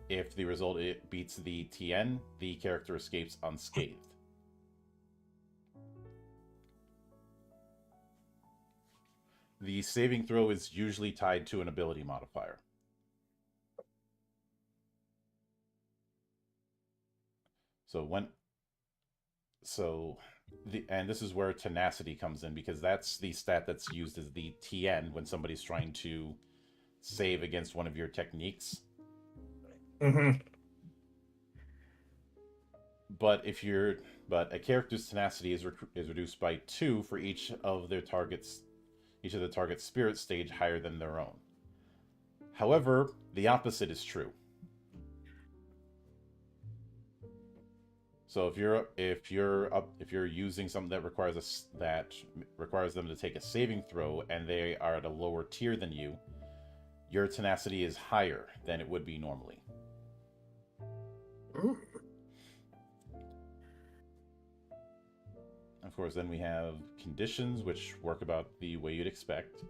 If the result beats the TN, the character escapes unscathed. The saving throw is usually tied to an ability modifier. And this is where tenacity comes in, because that's the stat that's used as the TN when somebody's trying to save against one of your techniques. Mm-hmm. But a character's tenacity is reduced by 2 for each of the target's spirit stage higher than their own. However, the opposite is true. So if you're using something that requires them to take a saving throw and they are at a lower tier than you, your tenacity is higher than it would be normally. Mm. Of course, then we have conditions, which work about the way you'd expect.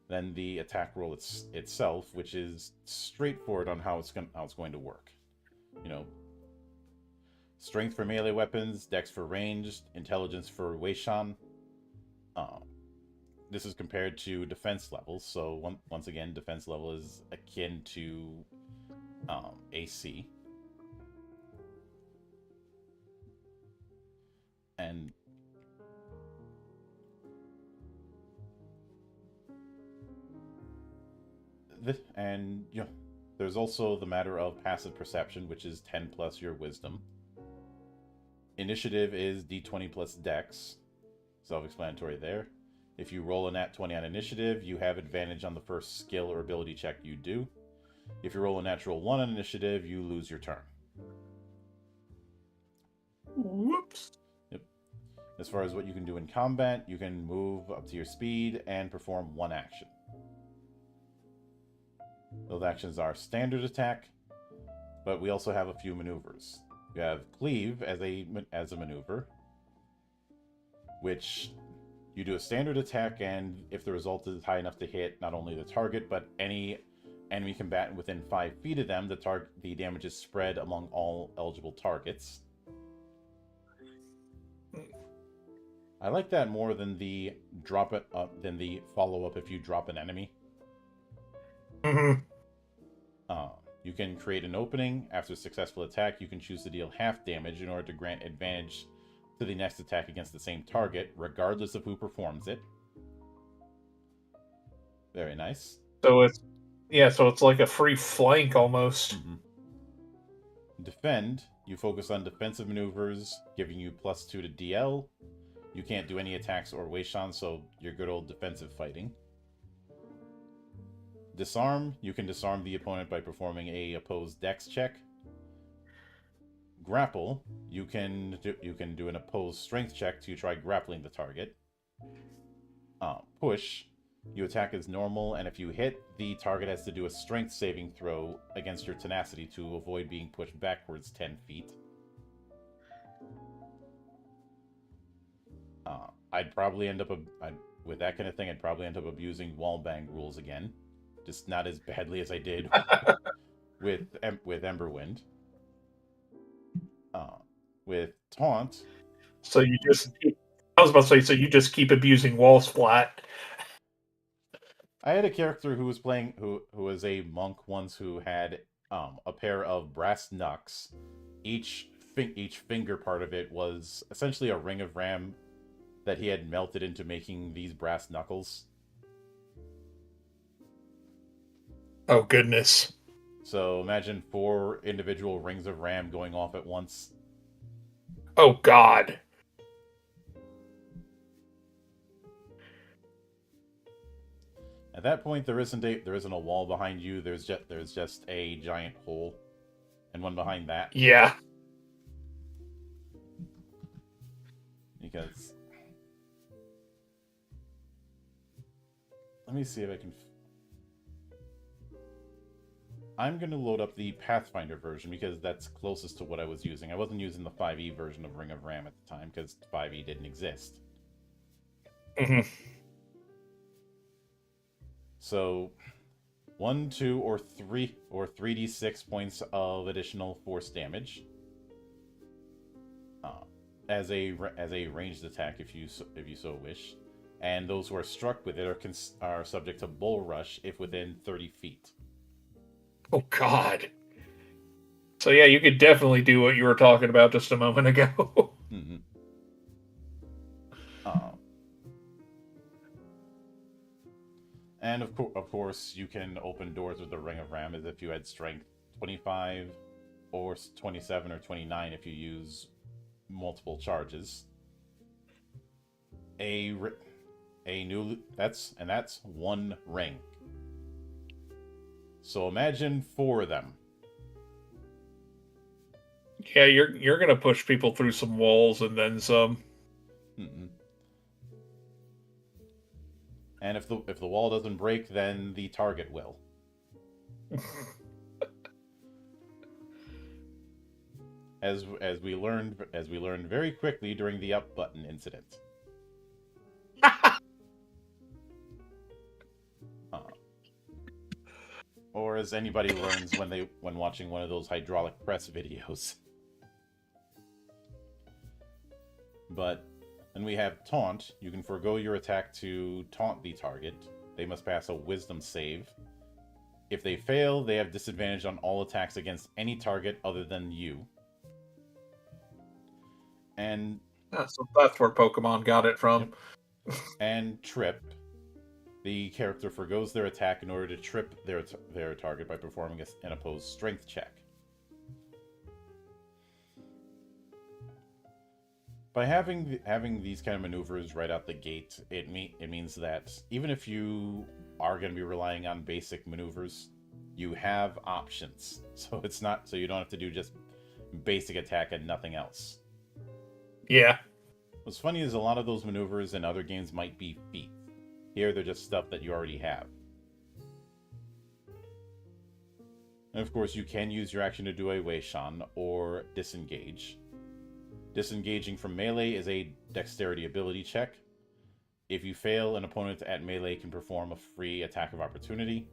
Then the attack roll itself, which is straightforward on how it's going to work. You know, strength for melee weapons, dex for ranged, intelligence for Weishan. This is compared to defense levels. So once again, defense level is akin to AC. And there's also the matter of passive perception, which is 10 plus your wisdom. Initiative is d20 plus dex. Self-explanatory there. If you roll a nat 20 on initiative, you have advantage on the first skill or ability check you do. If you roll a natural 1 on initiative, you lose your turn. Whoops. Yep. As far as what you can do in combat, you can move up to your speed and perform 1 action. Those actions are standard attack, but we also have a few maneuvers. You have cleave as a maneuver, which you do a standard attack, and if the result is high enough to hit not only the target but any enemy combatant within 5 feet of them, the damage is spread among all eligible targets. I like that more than the follow up if you drop an enemy. Mm-hmm. You can create an opening. After a successful attack, you can choose to deal half damage in order to grant advantage to the next attack against the same target, regardless of who performs it. Very nice. So it's like a free flank almost. Mm-hmm. Defend. You focus on defensive maneuvers, giving you +2 to DL. You can't do any attacks or Weishan, so you're good old defensive fighting. Disarm. You can disarm the opponent by performing a opposed dex check. Grapple. You can do an opposed strength check to try grappling the target. Push. You attack as normal, and if you hit, the target has to do a strength saving throw against your tenacity to avoid being pushed backwards 10 feet. With that kind of thing, I'd probably end up abusing wallbang rules again. Just not as badly as I did with Emberwind. With Taunt. So I was about to say, so you just keep abusing walls flat. I had a character who was playing, who was a monk once, who had a pair of brass knucks. Each finger part of it was essentially a ring of ram that he had melted into making these brass knuckles. Oh, goodness. So imagine 4 individual rings of ram going off at once. Oh, God. At that point, there isn't a wall behind you. There's just a giant hole, and one behind that. Yeah. Because let me see if I can. I'm going to load up the Pathfinder version because that's closest to what I was using. I wasn't using the 5e version of Ring of Ram at the time because 5e didn't exist. Mm-hmm. So 1, 2, or 3d6 points of additional force damage as a ranged attack if you so wish, and those who are struck with it are subject to Bull Rush if within 30 feet. Oh, God. So, yeah, you could definitely do what you were talking about just a moment ago. Mm-hmm. And of course, you can open doors with the Ring of Ram as if you had strength 25, or 27 or 29 if you use multiple charges. That's one ring. So imagine 4 of them. Yeah, you're gonna push people through some walls and then some. Mm-mm. And if the wall doesn't break, then the target will. As we learned very quickly during the up button incident. Or as anybody learns when watching one of those hydraulic press videos. But then we have taunt. You can forego your attack to taunt the target. They must pass a wisdom save. If they fail, they have disadvantage on all attacks against any target other than you. And So that's where Pokemon got it from. Yep. And trip. The character forgoes their attack in order to trip their target by performing an opposed strength check. By having these kind of maneuvers right out the gate, it means that even if you are going to be relying on basic maneuvers, you have options. So you don't have to do just basic attack and nothing else. Yeah. What's funny is a lot of those maneuvers in other games might be feats. Here, they're just stuff that you already have. And of course, you can use your action to do a Weishan or disengage. Disengaging from melee is a dexterity ability check. If you fail, an opponent at melee can perform a free attack of opportunity.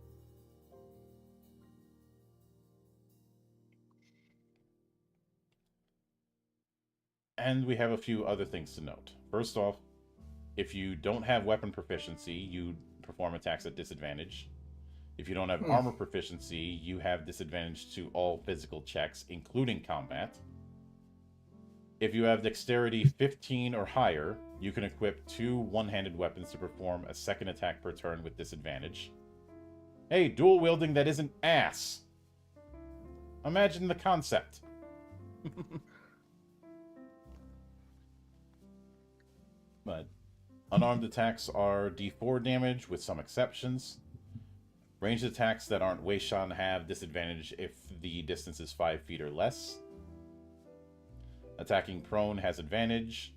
And we have a few other things to note. First off, if you don't have weapon proficiency, you perform attacks at disadvantage. If you don't have armor proficiency, you have disadvantage to all physical checks, including combat. If you have dexterity 15 or higher, you can equip 2 one-handed weapons to perform a second attack per turn with disadvantage. Hey, dual wielding that isn't ass! Imagine the concept. But unarmed attacks are D4 damage, with some exceptions. Ranged attacks that aren't Weishan have disadvantage if the distance is 5 feet or less. Attacking prone has advantage.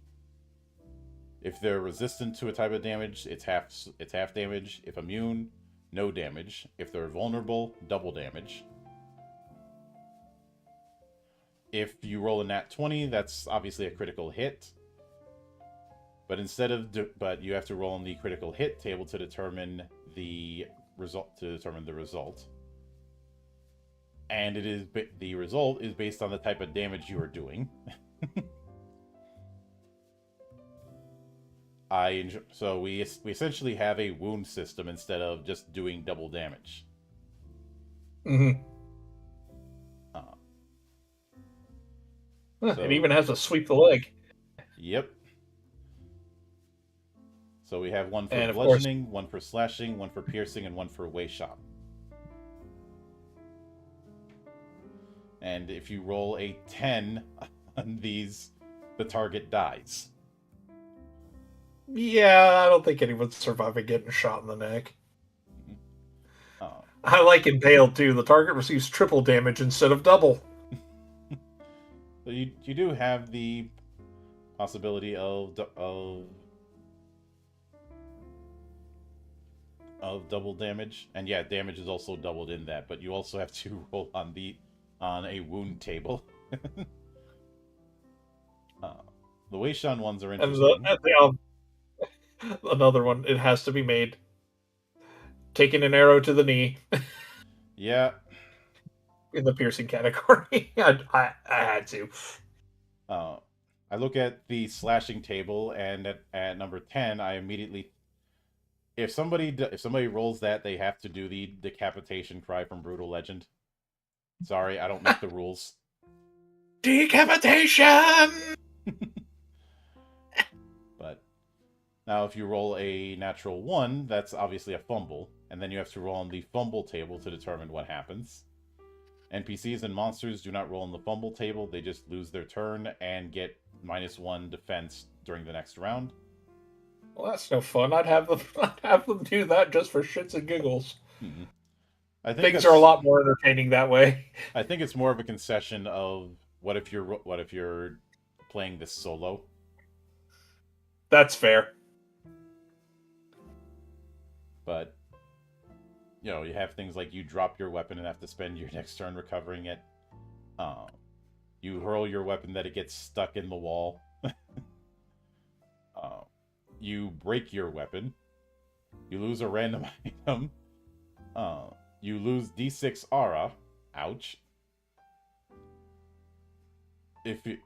If they're resistant to a type of damage, it's half damage. If immune, no damage. If they're vulnerable, double damage. If you roll a nat 20, that's obviously a critical hit. But but you have to roll on the critical hit table to determine the result. And the result is based on the type of damage you are doing. So we essentially have a wound system instead of just doing double damage. Mm-hmm. So, it even has a sweep the leg. Yep. So we have one for And bludgeoning, one for slashing, one for piercing, and one for Weishan. And if you roll a 10 on these, the target dies. Yeah, I don't think anyone's surviving getting shot in the neck. Oh. I like Impaled too. The target receives triple damage instead of double. So you do have the possibility of double damage, and yeah, damage is also doubled in that. But you also have to roll on a wound table. The Weishan ones are interesting. Another one, it has to be made. Taking an arrow to the knee. Yeah. In the piercing category. I had to. I look at the slashing table, and at number 10, I immediately... If somebody rolls that, they have to do the decapitation cry from Brutal Legend. Sorry, I don't make the rules. Decapitation! But now if you roll a natural 1, that's obviously a fumble, and then you have to roll on the fumble table to determine what happens. NPCs and monsters do not roll on the fumble table, they just lose their turn and get -1 defense during the next round. Well, that's no fun. I'd have them do that just for shits and giggles. Mm-hmm. I think Things are a lot more entertaining that way. I think it's more of a concession of what if you're playing this solo. That's fair. But you know, you have things like you drop your weapon and have to spend your next turn recovering it. You hurl your weapon that it gets stuck in the wall. You break your weapon. You lose a random item. You lose D6 aura. Ouch.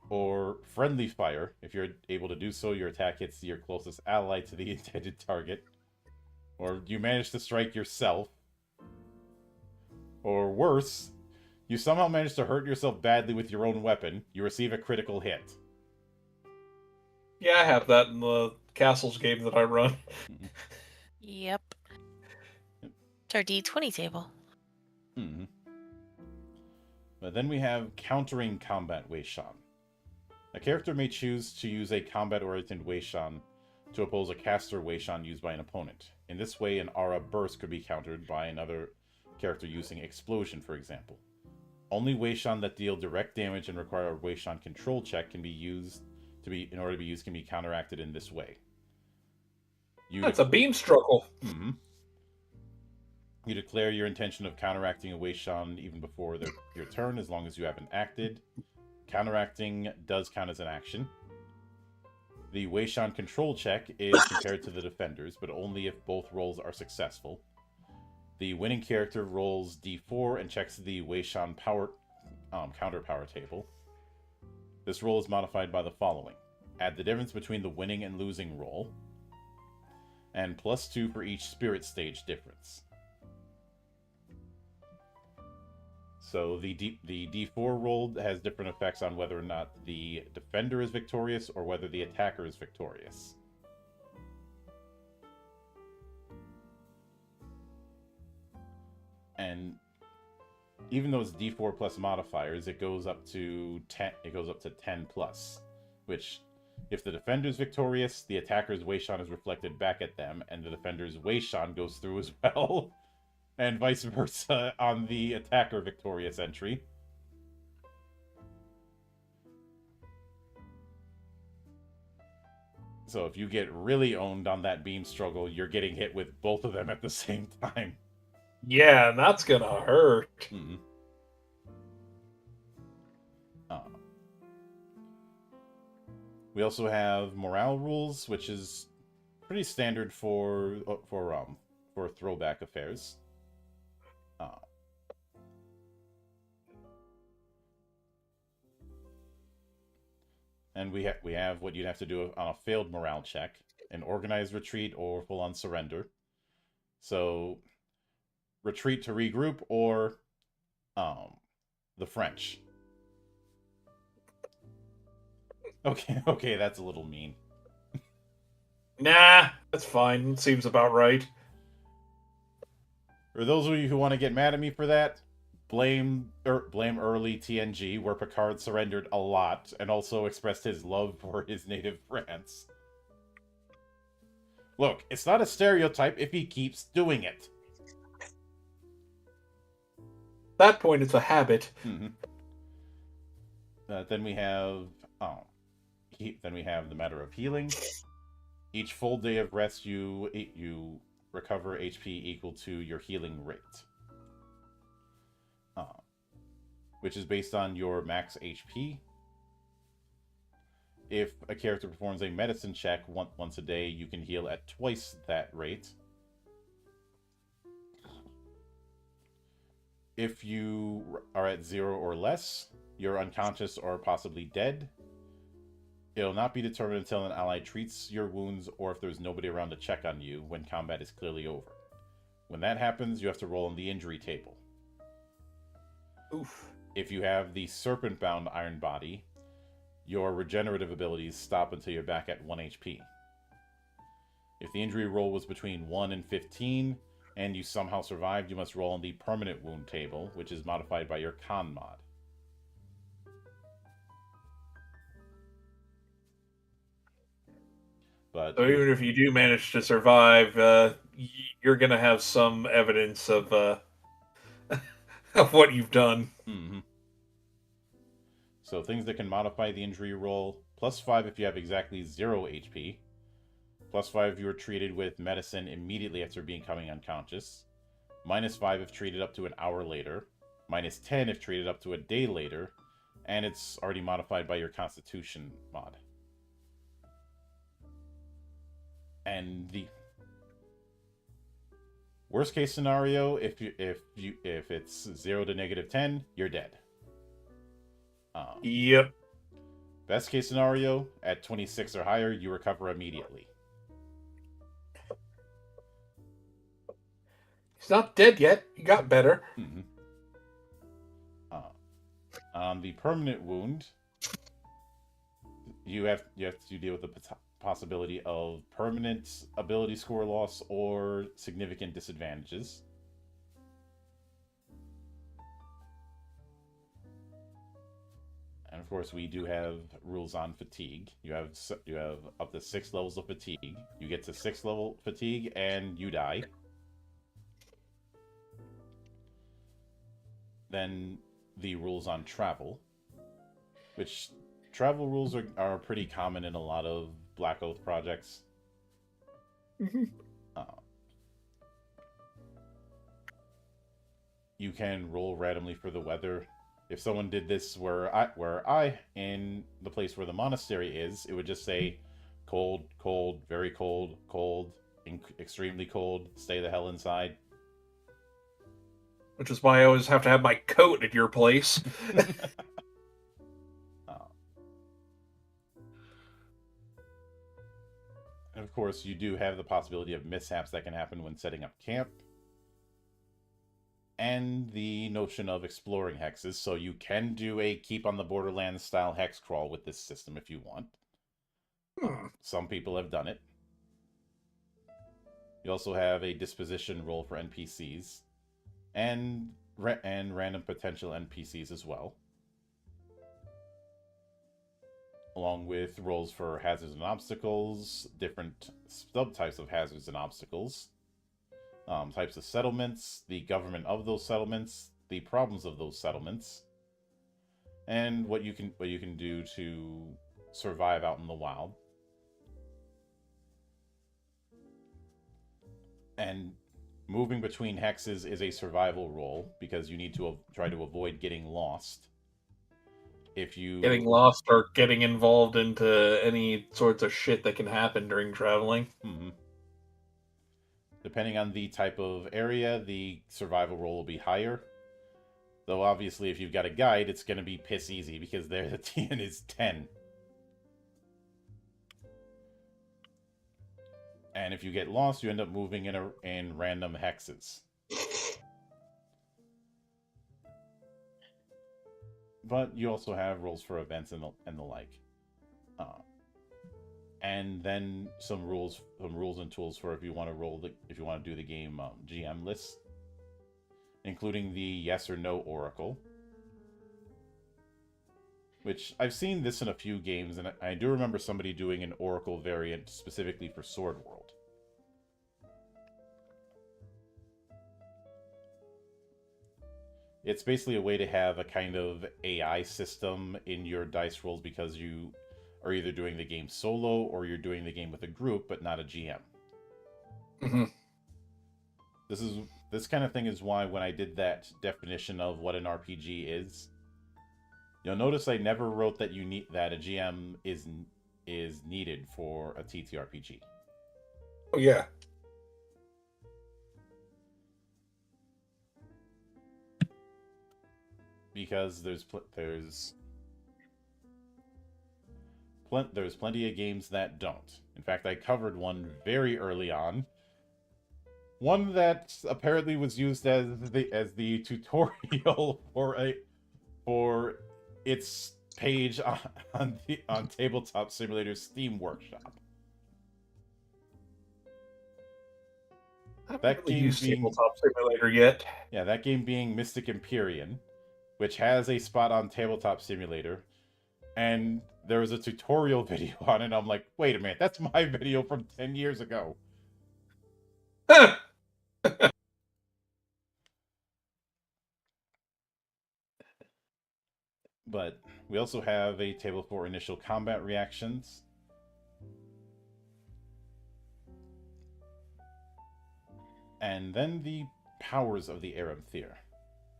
Or friendly fire. If you're able to do so, your attack hits your closest ally to the intended target. Or you manage to strike yourself. Or worse, you somehow manage to hurt yourself badly with your own weapon. You receive a critical hit. Yeah, I have that in the Castles game that I run. Yep. It's our D20 table. Mm-hmm. But then we have countering combat Weishan. A character may choose to use a combat-oriented Weishan to oppose a caster Weishan used by an opponent. In this way, an aura burst could be countered by another character using explosion, for example. Only Weishan that deal direct damage and require a Weishan control check can be used in order to be used can be counteracted in this way. That's a beam struggle. Mm-hmm. You declare your intention of counteracting a Weishan even before your turn, as long as you haven't acted. Counteracting does count as an action. The Weishan control check is compared to the defenders, but only if both rolls are successful. The winning character rolls D4 and checks the Weishan power counter power table. This roll is modified by the following. Add the difference between the winning and losing roll, and +2 for each spirit stage difference. So the D4 roll has different effects on whether or not the defender is victorious or whether the attacker is victorious. And even though it's D4 plus modifiers, it goes up to 10. It goes up to 10 plus, which, if the defender is victorious, the attacker's Weishan is reflected back at them, and the defender's Weishan goes through as well, and vice versa on the attacker victorious entry. So if you get really owned on that beam struggle, you're getting hit with both of them at the same time. Yeah, and that's gonna hurt. Mm-hmm. We also have morale rules, which is pretty standard for throwback affairs. And we have what you'd have to do on a failed morale check: an organized retreat or full-on surrender. So, retreat to regroup, or the French. Okay, that's a little mean. Nah, that's fine. It seems about right. For those of you who want to get mad at me for that, blame early TNG, where Picard surrendered a lot and also expressed his love for his native France. Look, it's not a stereotype if he keeps doing it. At that point, it's a habit. Mm-hmm. Then we have the matter of healing. Each full day of rest, you recover HP equal to your healing rate, which is based on your max HP. If a character performs a medicine check once a day, you can heal at twice that rate. If you are at 0 or less, you're unconscious or possibly dead. It'll not be determined until an ally treats your wounds or if there's nobody around to check on you when combat is clearly over. When that happens, you have to roll on the injury table. Oof. If you have the serpent-bound iron body, your regenerative abilities stop until you're back at 1 HP. If the injury roll was between 1 and 15, and you somehow survived, you must roll on the permanent wound table, which is modified by your con mod. But So even if you do manage to survive, you're going to have some evidence of of what you've done. Mm-hmm. So things that can modify the injury roll: +5 if you have exactly 0 HP, +5 if you were treated with medicine immediately after becoming unconscious, -5 if treated up to an hour later, -10 if treated up to a day later, and it's already modified by your Constitution mod. And the worst case scenario, if it's 0 to -10, you're dead. Yep. Best case scenario, at 26 or higher, you recover immediately. He's not dead yet. He got better. Mm-hmm. On the permanent wound, you have to deal with the possibility of permanent ability score loss or significant disadvantages. And of course, we do have rules on fatigue. You have up to 6 levels of fatigue. You get to 6th level fatigue and you die. Then the rules on travel, which travel rules are pretty common in a lot of Black Oath projects. Mm-hmm. You can roll randomly for the weather. If someone did this where I in the place where the monastery is, it would just say cold, cold, very cold, cold, extremely cold, stay the hell inside. Which is why I always have to have my coat at your place. And of course, you do have the possibility of mishaps that can happen when setting up camp. And the notion of exploring hexes, so you can do a Keep on the Borderlands style hex crawl with this system if you want. Some people have done it. You also have a disposition roll for NPCs, and random potential NPCs as well, along with rolls for hazards and obstacles, different subtypes of hazards and obstacles, types of settlements, the government of those settlements, the problems of those settlements, and what you can do to survive out in the wild. And moving between hexes is a survival roll because you need to try to avoid getting lost. If you getting lost or getting involved into any sorts of shit that can happen during traveling. Mm-hmm. Depending on the type of area, the survival roll will be higher. Though obviously if you've got a guide, it's going to be piss easy because there the TN is 10. And if you get lost, you end up moving in random hexes. But you also have rolls for events and the like. And then some rules and tools for if you want to do the game GM list, including the yes or no oracle, which I've seen this in a few games, and I do remember somebody doing an oracle variant specifically for Sword World. It's basically a way to have a kind of AI system in your dice rolls because you are either doing the game solo or you're doing the game with a group, but not a GM. Mm-hmm. This kind of thing is why when I did that definition of what an RPG is, you'll notice I never wrote that that a GM is needed for a TTRPG. Oh yeah. Because there's plenty of games that don't. In fact, I covered one very early on. One that apparently was used as the tutorial for its page on Tabletop Simulator's Steam Workshop. That Really game used being Tabletop Simulator yet. that game being Mystic Empyrean, which has a spot on Tabletop Simulator, and there was a tutorial video on it. I'm like, wait a minute, that's my video from 10 years ago. But we also have a table for initial combat reactions. And then the powers of the Aram Thyr.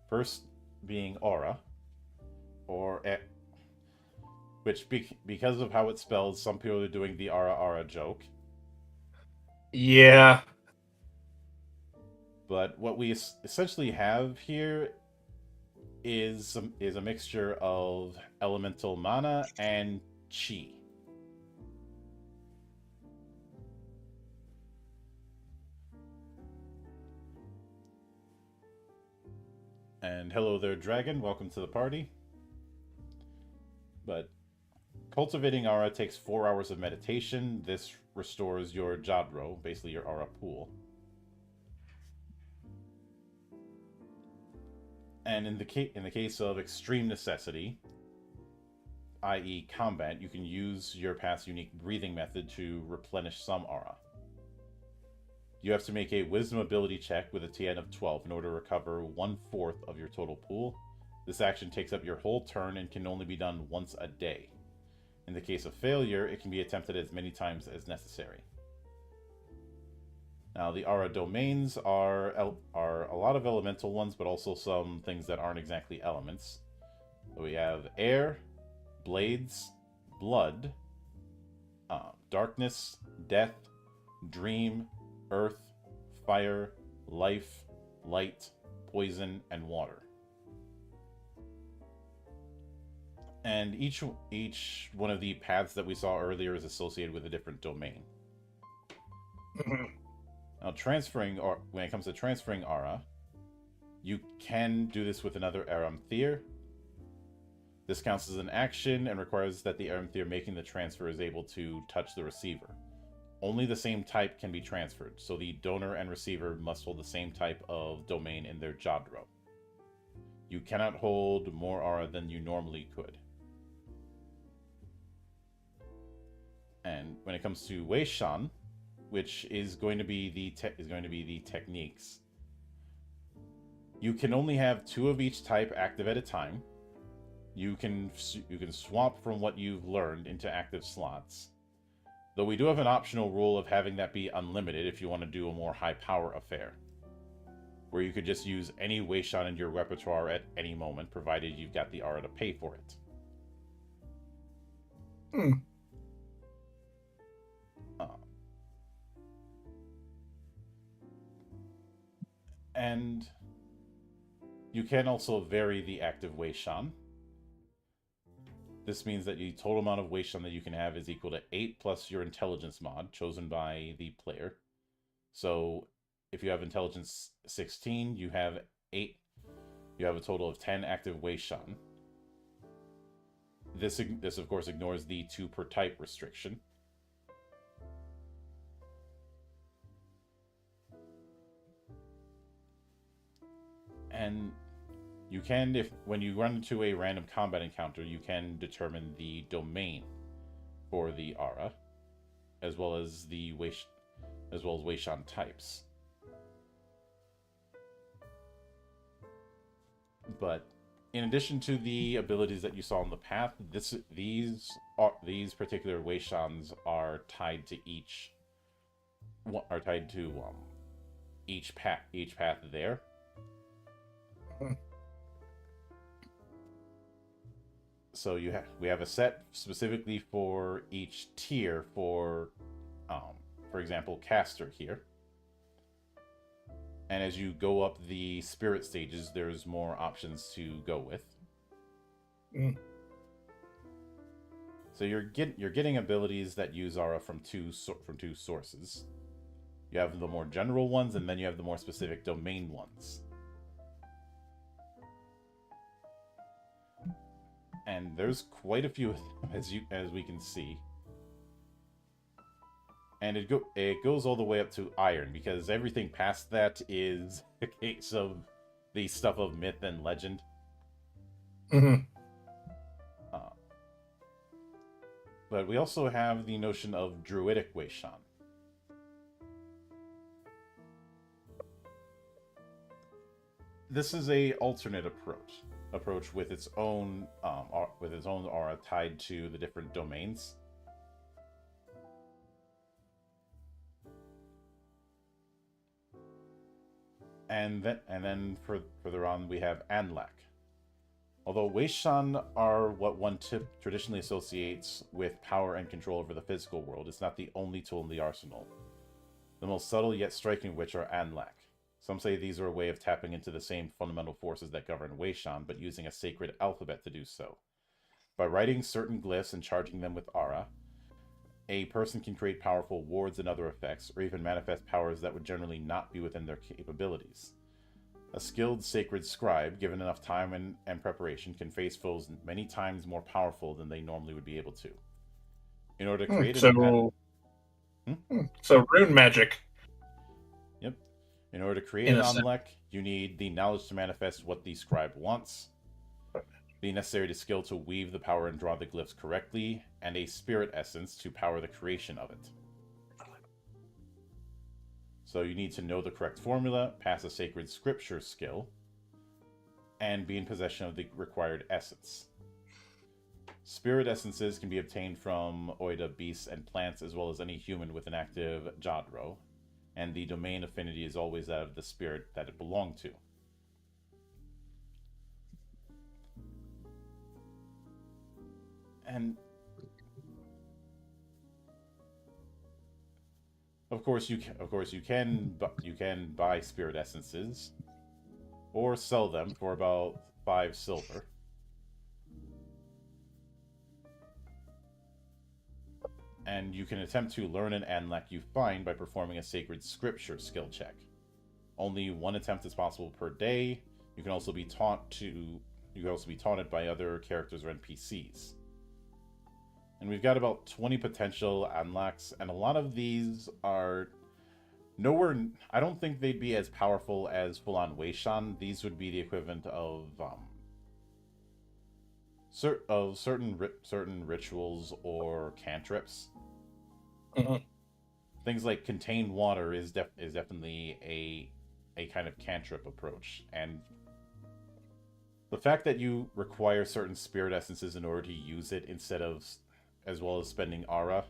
First being Aura, or which because of how it's spelled, some people are doing the Ara joke. Yeah. But what we essentially have here is a mixture of elemental mana and chi. And hello there, dragon. Welcome to the party. But cultivating aura takes 4 hours of meditation. This restores your Jadro, basically your aura pool. And in the case of extreme necessity, i.e. combat, you can use your past unique breathing method to replenish some aura. You have to make a wisdom ability check with a TN of 12 in order to recover 1/4 of your total pool. This action takes up your whole turn and can only be done once a day. In the case of failure, it can be attempted as many times as necessary. Now, the aura domains are a lot of elemental ones, but also some things that aren't exactly elements. So we have air, blades, blood, darkness, death, dream, earth, fire, life, light, poison, and water. And each one of the paths that we saw earlier is associated with a different domain. Now, when it comes to transferring aura, you can do this with another Aram Thyr. This counts as an action and requires that the Aram Thyr making the transfer is able to touch the receiver. Only the same type can be transferred, so the donor and receiver must hold the same type of domain in their Jadro. You cannot hold more aura than you normally could. And when it comes to Weishan, which is going to be the techniques, you can only have 2 of each type active at a time. You can swap from what you've learned into active slots. Though we do have an optional rule of having that be unlimited if you want to do a more high power affair, where you could just use any Weishan in your repertoire at any moment, provided you've got the aura to pay for it. And you can also vary the active Weishan. This means that the total amount of Weishan that you can have is equal to 8 plus your intelligence mod, chosen by the player. So if you have intelligence 16, you have 8. You have a total of 10 active Weishan. This of course ignores the 2 per type restriction. And you can, when you run into a random combat encounter, you can determine the domain for the aura, as well as Weishan types. But in addition to the abilities that you saw on the path, these particular Weishans are tied to each path there. So we have a set specifically for each tier for example, caster here. And as you go up the spirit stages, there's more options to go with. So you're getting abilities that use aura from two sources. You have the more general ones, and then you have the more specific domain ones. And there's quite a few of them, as we can see. And it goes all the way up to iron, because everything past that is a case of the stuff of myth and legend. Hmm. Uh, but we also have the notion of druidic Weishan. This is a alternate approach with its own aura tied to the different domains. And then further on we have Anlak. Although Weishan are what one traditionally associates with power and control over the physical world, it's not the only tool in the arsenal. The most subtle yet striking of which are Anlak. Some say these are a way of tapping into the same fundamental forces that govern Weishan, but using a sacred alphabet to do so. By writing certain glyphs and charging them with aura, a person can create powerful wards and other effects, or even manifest powers that would generally not be within their capabilities. A skilled sacred scribe, given enough time and preparation, can face foes many times more powerful than they normally would be able to. In order to create So rune magic. Yep. In order to create In an a sense. Amalek, you need the knowledge to manifest what the scribe wants, the necessary skill to weave the power and draw the glyphs correctly, and a spirit essence to power the creation of it. So you need to know the correct formula, pass a sacred scripture skill, and be in possession of the required essence. Spirit essences can be obtained from Oida beasts and plants, as well as any human with an active Jadro, and the domain affinity is always that of the spirit that it belonged to. And of course you can buy spirit essences or sell them for about 5 silver. And you can attempt to learn an Anlak you find by performing a sacred scripture skill check. Only one attempt is possible per day. You can also be taunted by other characters or NPCs. And we've got about 20 potential Anlaks, and a lot of these are nowhere. I don't think they'd be as powerful as full-on Weishan. These would be the equivalent of certain rituals or cantrips. Mm-hmm. Things like contain water is definitely a kind of cantrip approach, and the fact that you require certain spirit essences in order to use it instead of as well as spending aura,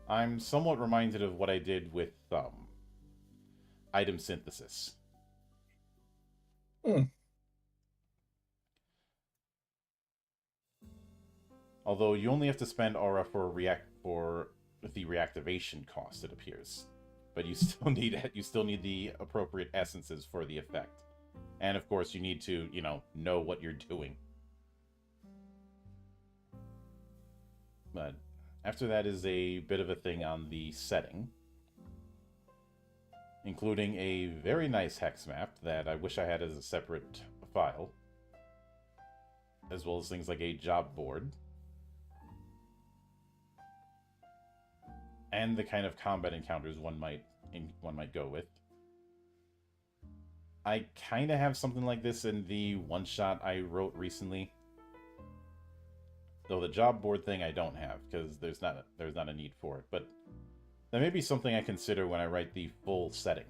I'm somewhat reminded of what I did with item synthesis. Mm. Although you only have to spend aura for the reactivation cost, it appears, but you still need the appropriate essences for the effect, and of course you need to know what you're doing. But after that is a bit of a thing on the setting, including a very nice hex map that I wish I had as a separate file, as well as things like a job board, and the kind of combat encounters one might go with. I kind of have something like this in the one-shot I wrote recently, though the job board thing I don't have because there's not a need for it. But that may be something I consider when I write the full setting.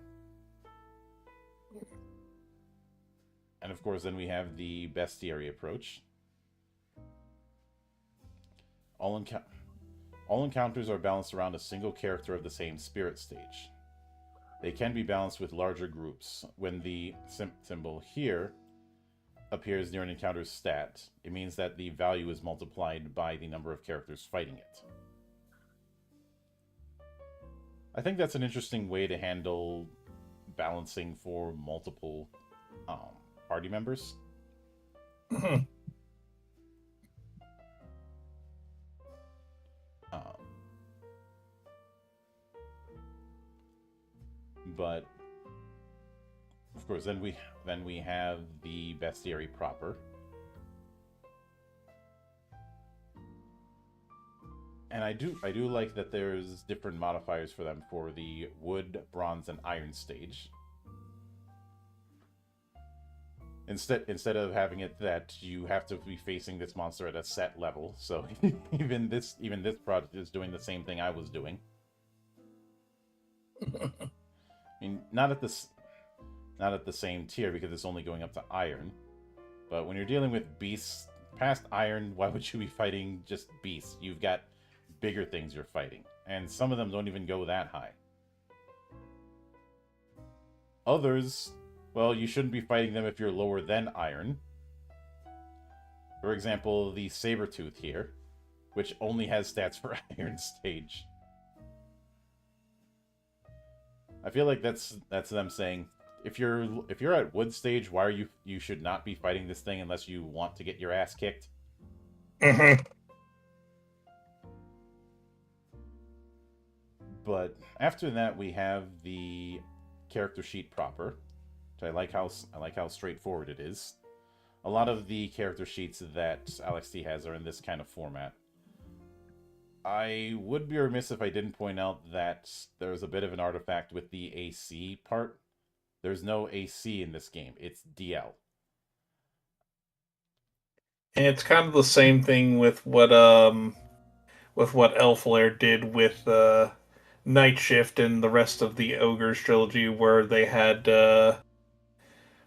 And of course, then we have the bestiary approach. All encounters are balanced around a single character of the same spirit stage. They can be balanced with larger groups. When the symbol here appears near an encounter's stat, it means that the value is multiplied by the number of characters fighting it. I think that's an interesting way to handle balancing for multiple party members. But of course, then we have the bestiary proper. And I do like that there's different modifiers for them for the wood, bronze, and iron stage. Instead of having it that you have to be facing this monster at a set level, so even this project is doing the same thing I was doing. I mean, not at the same tier because it's only going up to iron. But when you're dealing with beasts past iron, why would you be fighting just beasts? You've got bigger things you're fighting, and some of them don't even go that high. Others, well, you shouldn't be fighting them if you're lower than iron. For example, the Sabertooth here, which only has stats for iron stage. I feel like that's them saying, if you're at wood stage, why are you should not be fighting this thing unless you want to get your ass kicked. Mm-hmm. But after that, we have the character sheet proper. I like how straightforward it is. A lot of the character sheets that LXT has are in this kind of format. I would be remiss if I didn't point out that there's a bit of an artifact with the AC part. There's no AC in this game. It's DL. And it's kind of the same thing with what Elflair did with Night Shift and the rest of the Ogres trilogy, where they had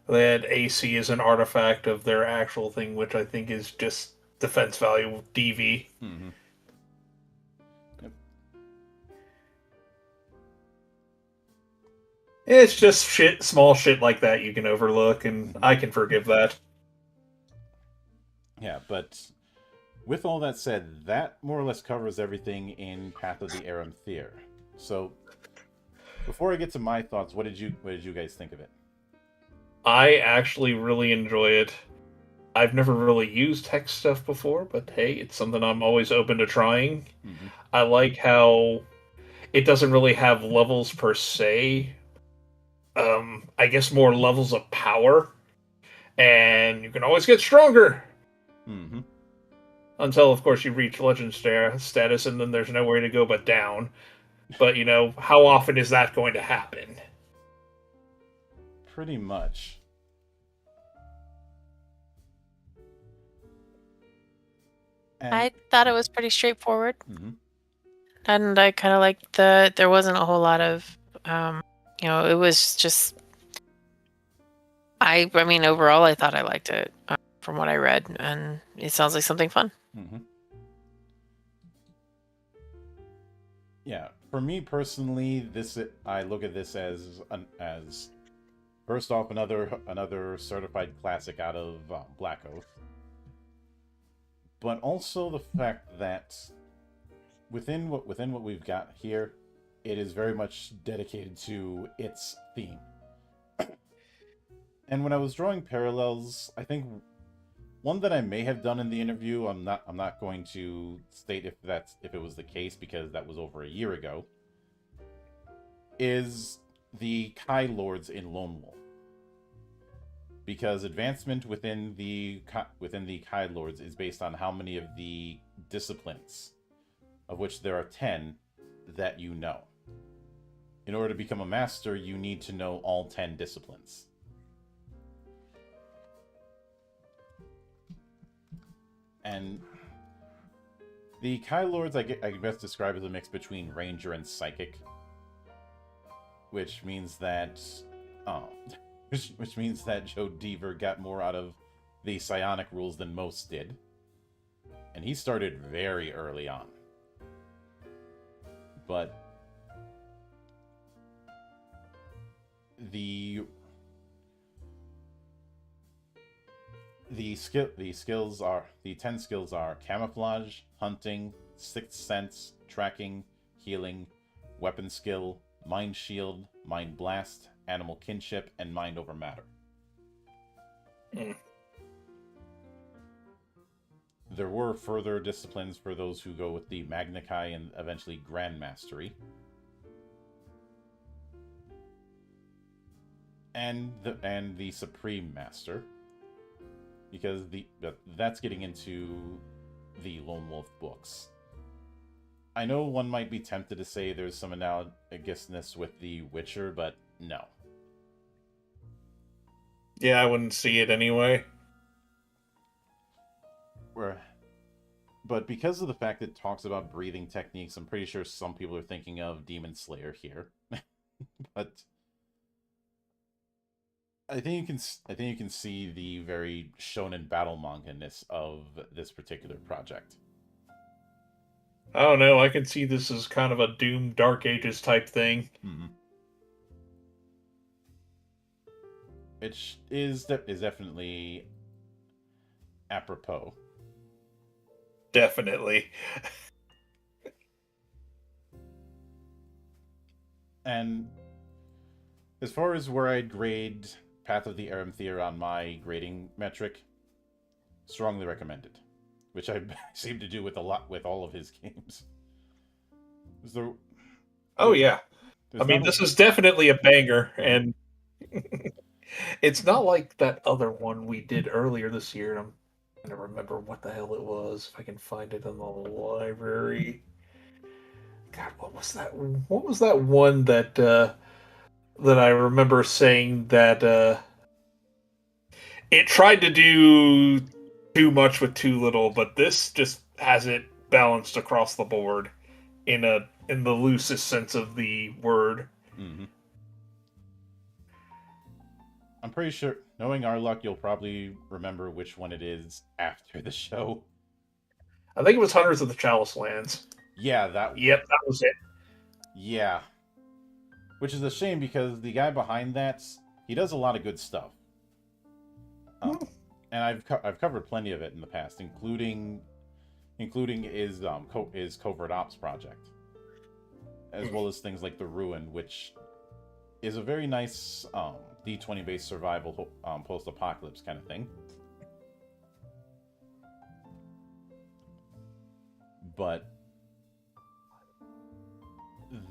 AC as an artifact of their actual thing, which I think is just defense value DV. Mm-hmm. Yep. It's just small shit like that you can overlook, and I can forgive that. Yeah, but with all that said, that more or less covers everything in Path of the Aram Thyr. So, before I get to my thoughts, what did you guys think of it? I actually really enjoy it. I've never really used text stuff before, but hey, it's something I'm always open to trying. Mm-hmm. I like how it doesn't really have levels per se. I guess more levels of power, and you can always get stronger. Mm-hmm. Until, of course, you reach legend status, and then there's nowhere to go but down. But, how often is that going to happen? Pretty much. And... I thought it was pretty straightforward. Mm-hmm. And I kind of liked there wasn't a whole lot of, it was just, I mean, overall, I thought I liked it from what I read, and it sounds like something fun. Mm-hmm. Yeah, for me personally, I look at this as first off another certified classic out of Black Oath, but also the fact that within what we've got here, it is very much dedicated to its theme. And when I was drawing parallels, I think one that I may have done in the interview, I'm not going to state if it was the case because that was over a year ago, is the Kai Lords in Lone Wolf. Because advancement within the Kai Lords is based on how many of the disciplines, of which there are 10, that you know. In order to become a master, you need to know all 10 disciplines. And the Kai Lords I best describe as a mix between Ranger and Psychic. Which means that which means that Joe Deaver got more out of the psionic rules than most did. And he started very early on. But the 10 skills are camouflage, hunting, sixth sense, tracking, healing, weapon skill, mind shield, mind blast, animal kinship, and mind over matter. There were further disciplines for those who go with the Magna Kai and eventually Grand Mastery. And the Supreme Master. Because that's getting into the Lone Wolf books. I know one might be tempted to say there's some analogousness with The Witcher, but no. Yeah, I wouldn't see it anyway. But because of the fact that it talks about breathing techniques, I'm pretty sure some people are thinking of Demon Slayer here. But I think you can see the very shonen battle manga-ness of this particular project. I don't know. I can see this as kind of a Doom Dark Ages type thing. Mm-hmm. It is definitely apropos. Definitely. And as far as where I'd grade Path of the Aram Thyr on my grading metric, strongly recommended, which I seem to do with all of his games. Oh yeah, I mean this is definitely a banger, and it's not like that other one we did earlier this year. I'm trying to remember what the hell it was. If I can find it in the library. God, what was that? What was that one that that I remember saying that it tried to do too much with too little, but this just has it balanced across the board in the loosest sense of the word. Mm-hmm. I'm pretty sure, knowing our luck, you'll probably remember which one it is after the show. I think it was Hunters of the Chalice Lands. Yeah, that. Yep, that was it. Yeah, which is a shame because the guy behind that, he does a lot of good stuff. And I've covered plenty of it in the past, including his Covert Ops project, as well as things like The Ruin, which is a very nice D20 based survival post-apocalypse kind of thing. But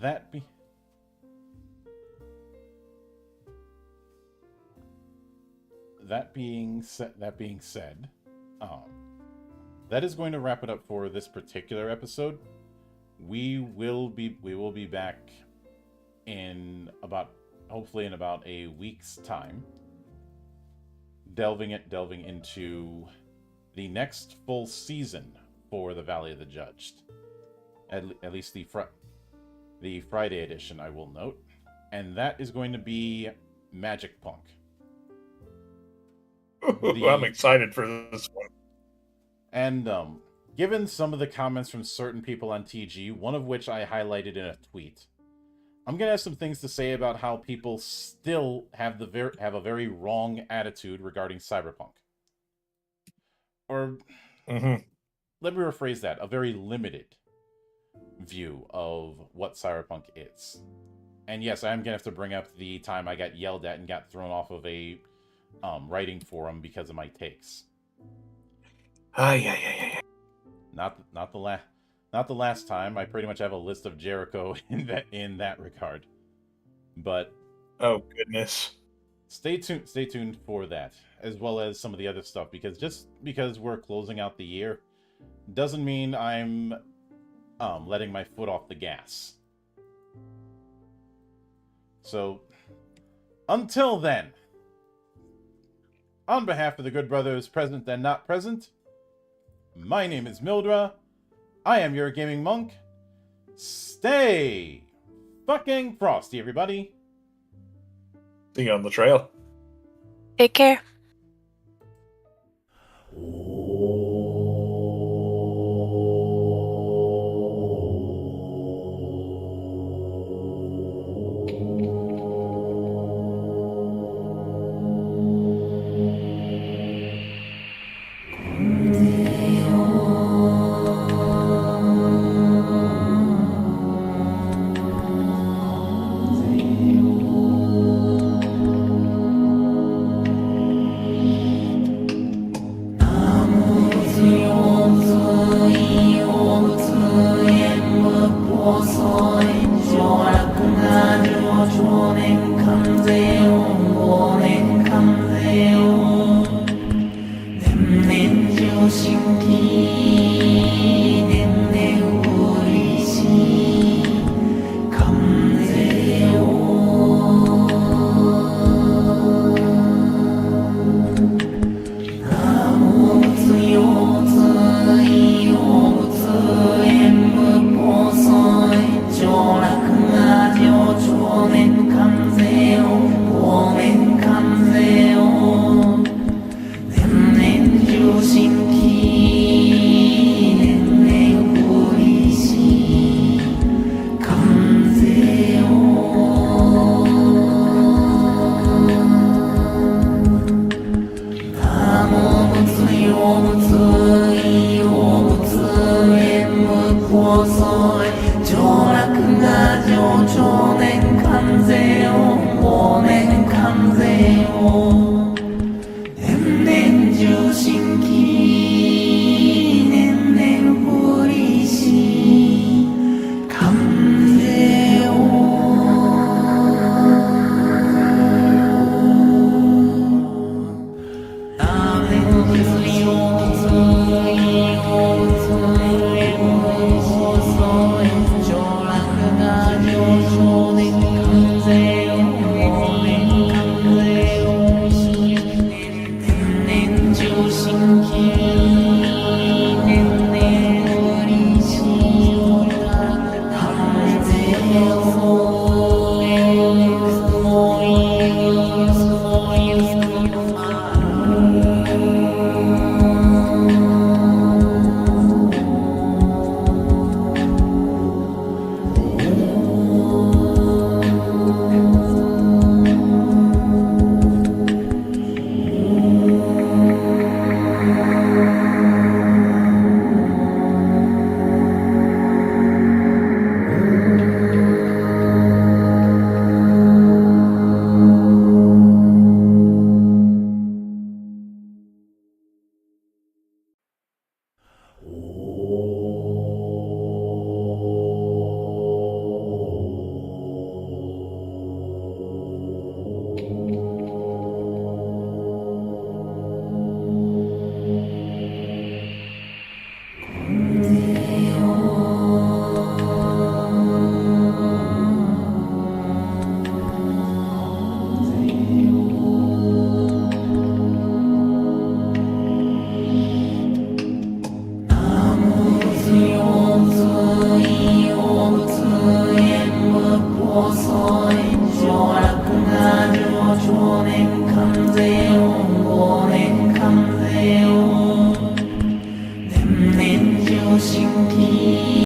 that being said, that is going to wrap it up for this particular episode. We will be back hopefully in about a week's time, delving into the next full season for the Valley of the Judged. At least the Friday edition, I will note, and that is going to be Magic Punk. I'm excited for this one. And given some of the comments from certain people on TG, one of which I highlighted in a tweet, I'm gonna have some things to say about how people still have a very wrong attitude regarding cyberpunk. Or let me rephrase that: a very limited view of what cyberpunk is. And yes, I am gonna have to bring up the time I got yelled at and got thrown off of a writing forum because of my takes. Yeah. Not the last time. I pretty much have a list of Jericho in that regard. But oh goodness, stay tuned for that, as well as some of the other stuff, because just because we're closing out the year doesn't mean I'm letting my foot off the gas. So until then, on behalf of the good brothers present and not present, my name is Mildra. I am your gaming monk. Stay fucking frosty, everybody. see you on the trail. Take care. 念念就心啼。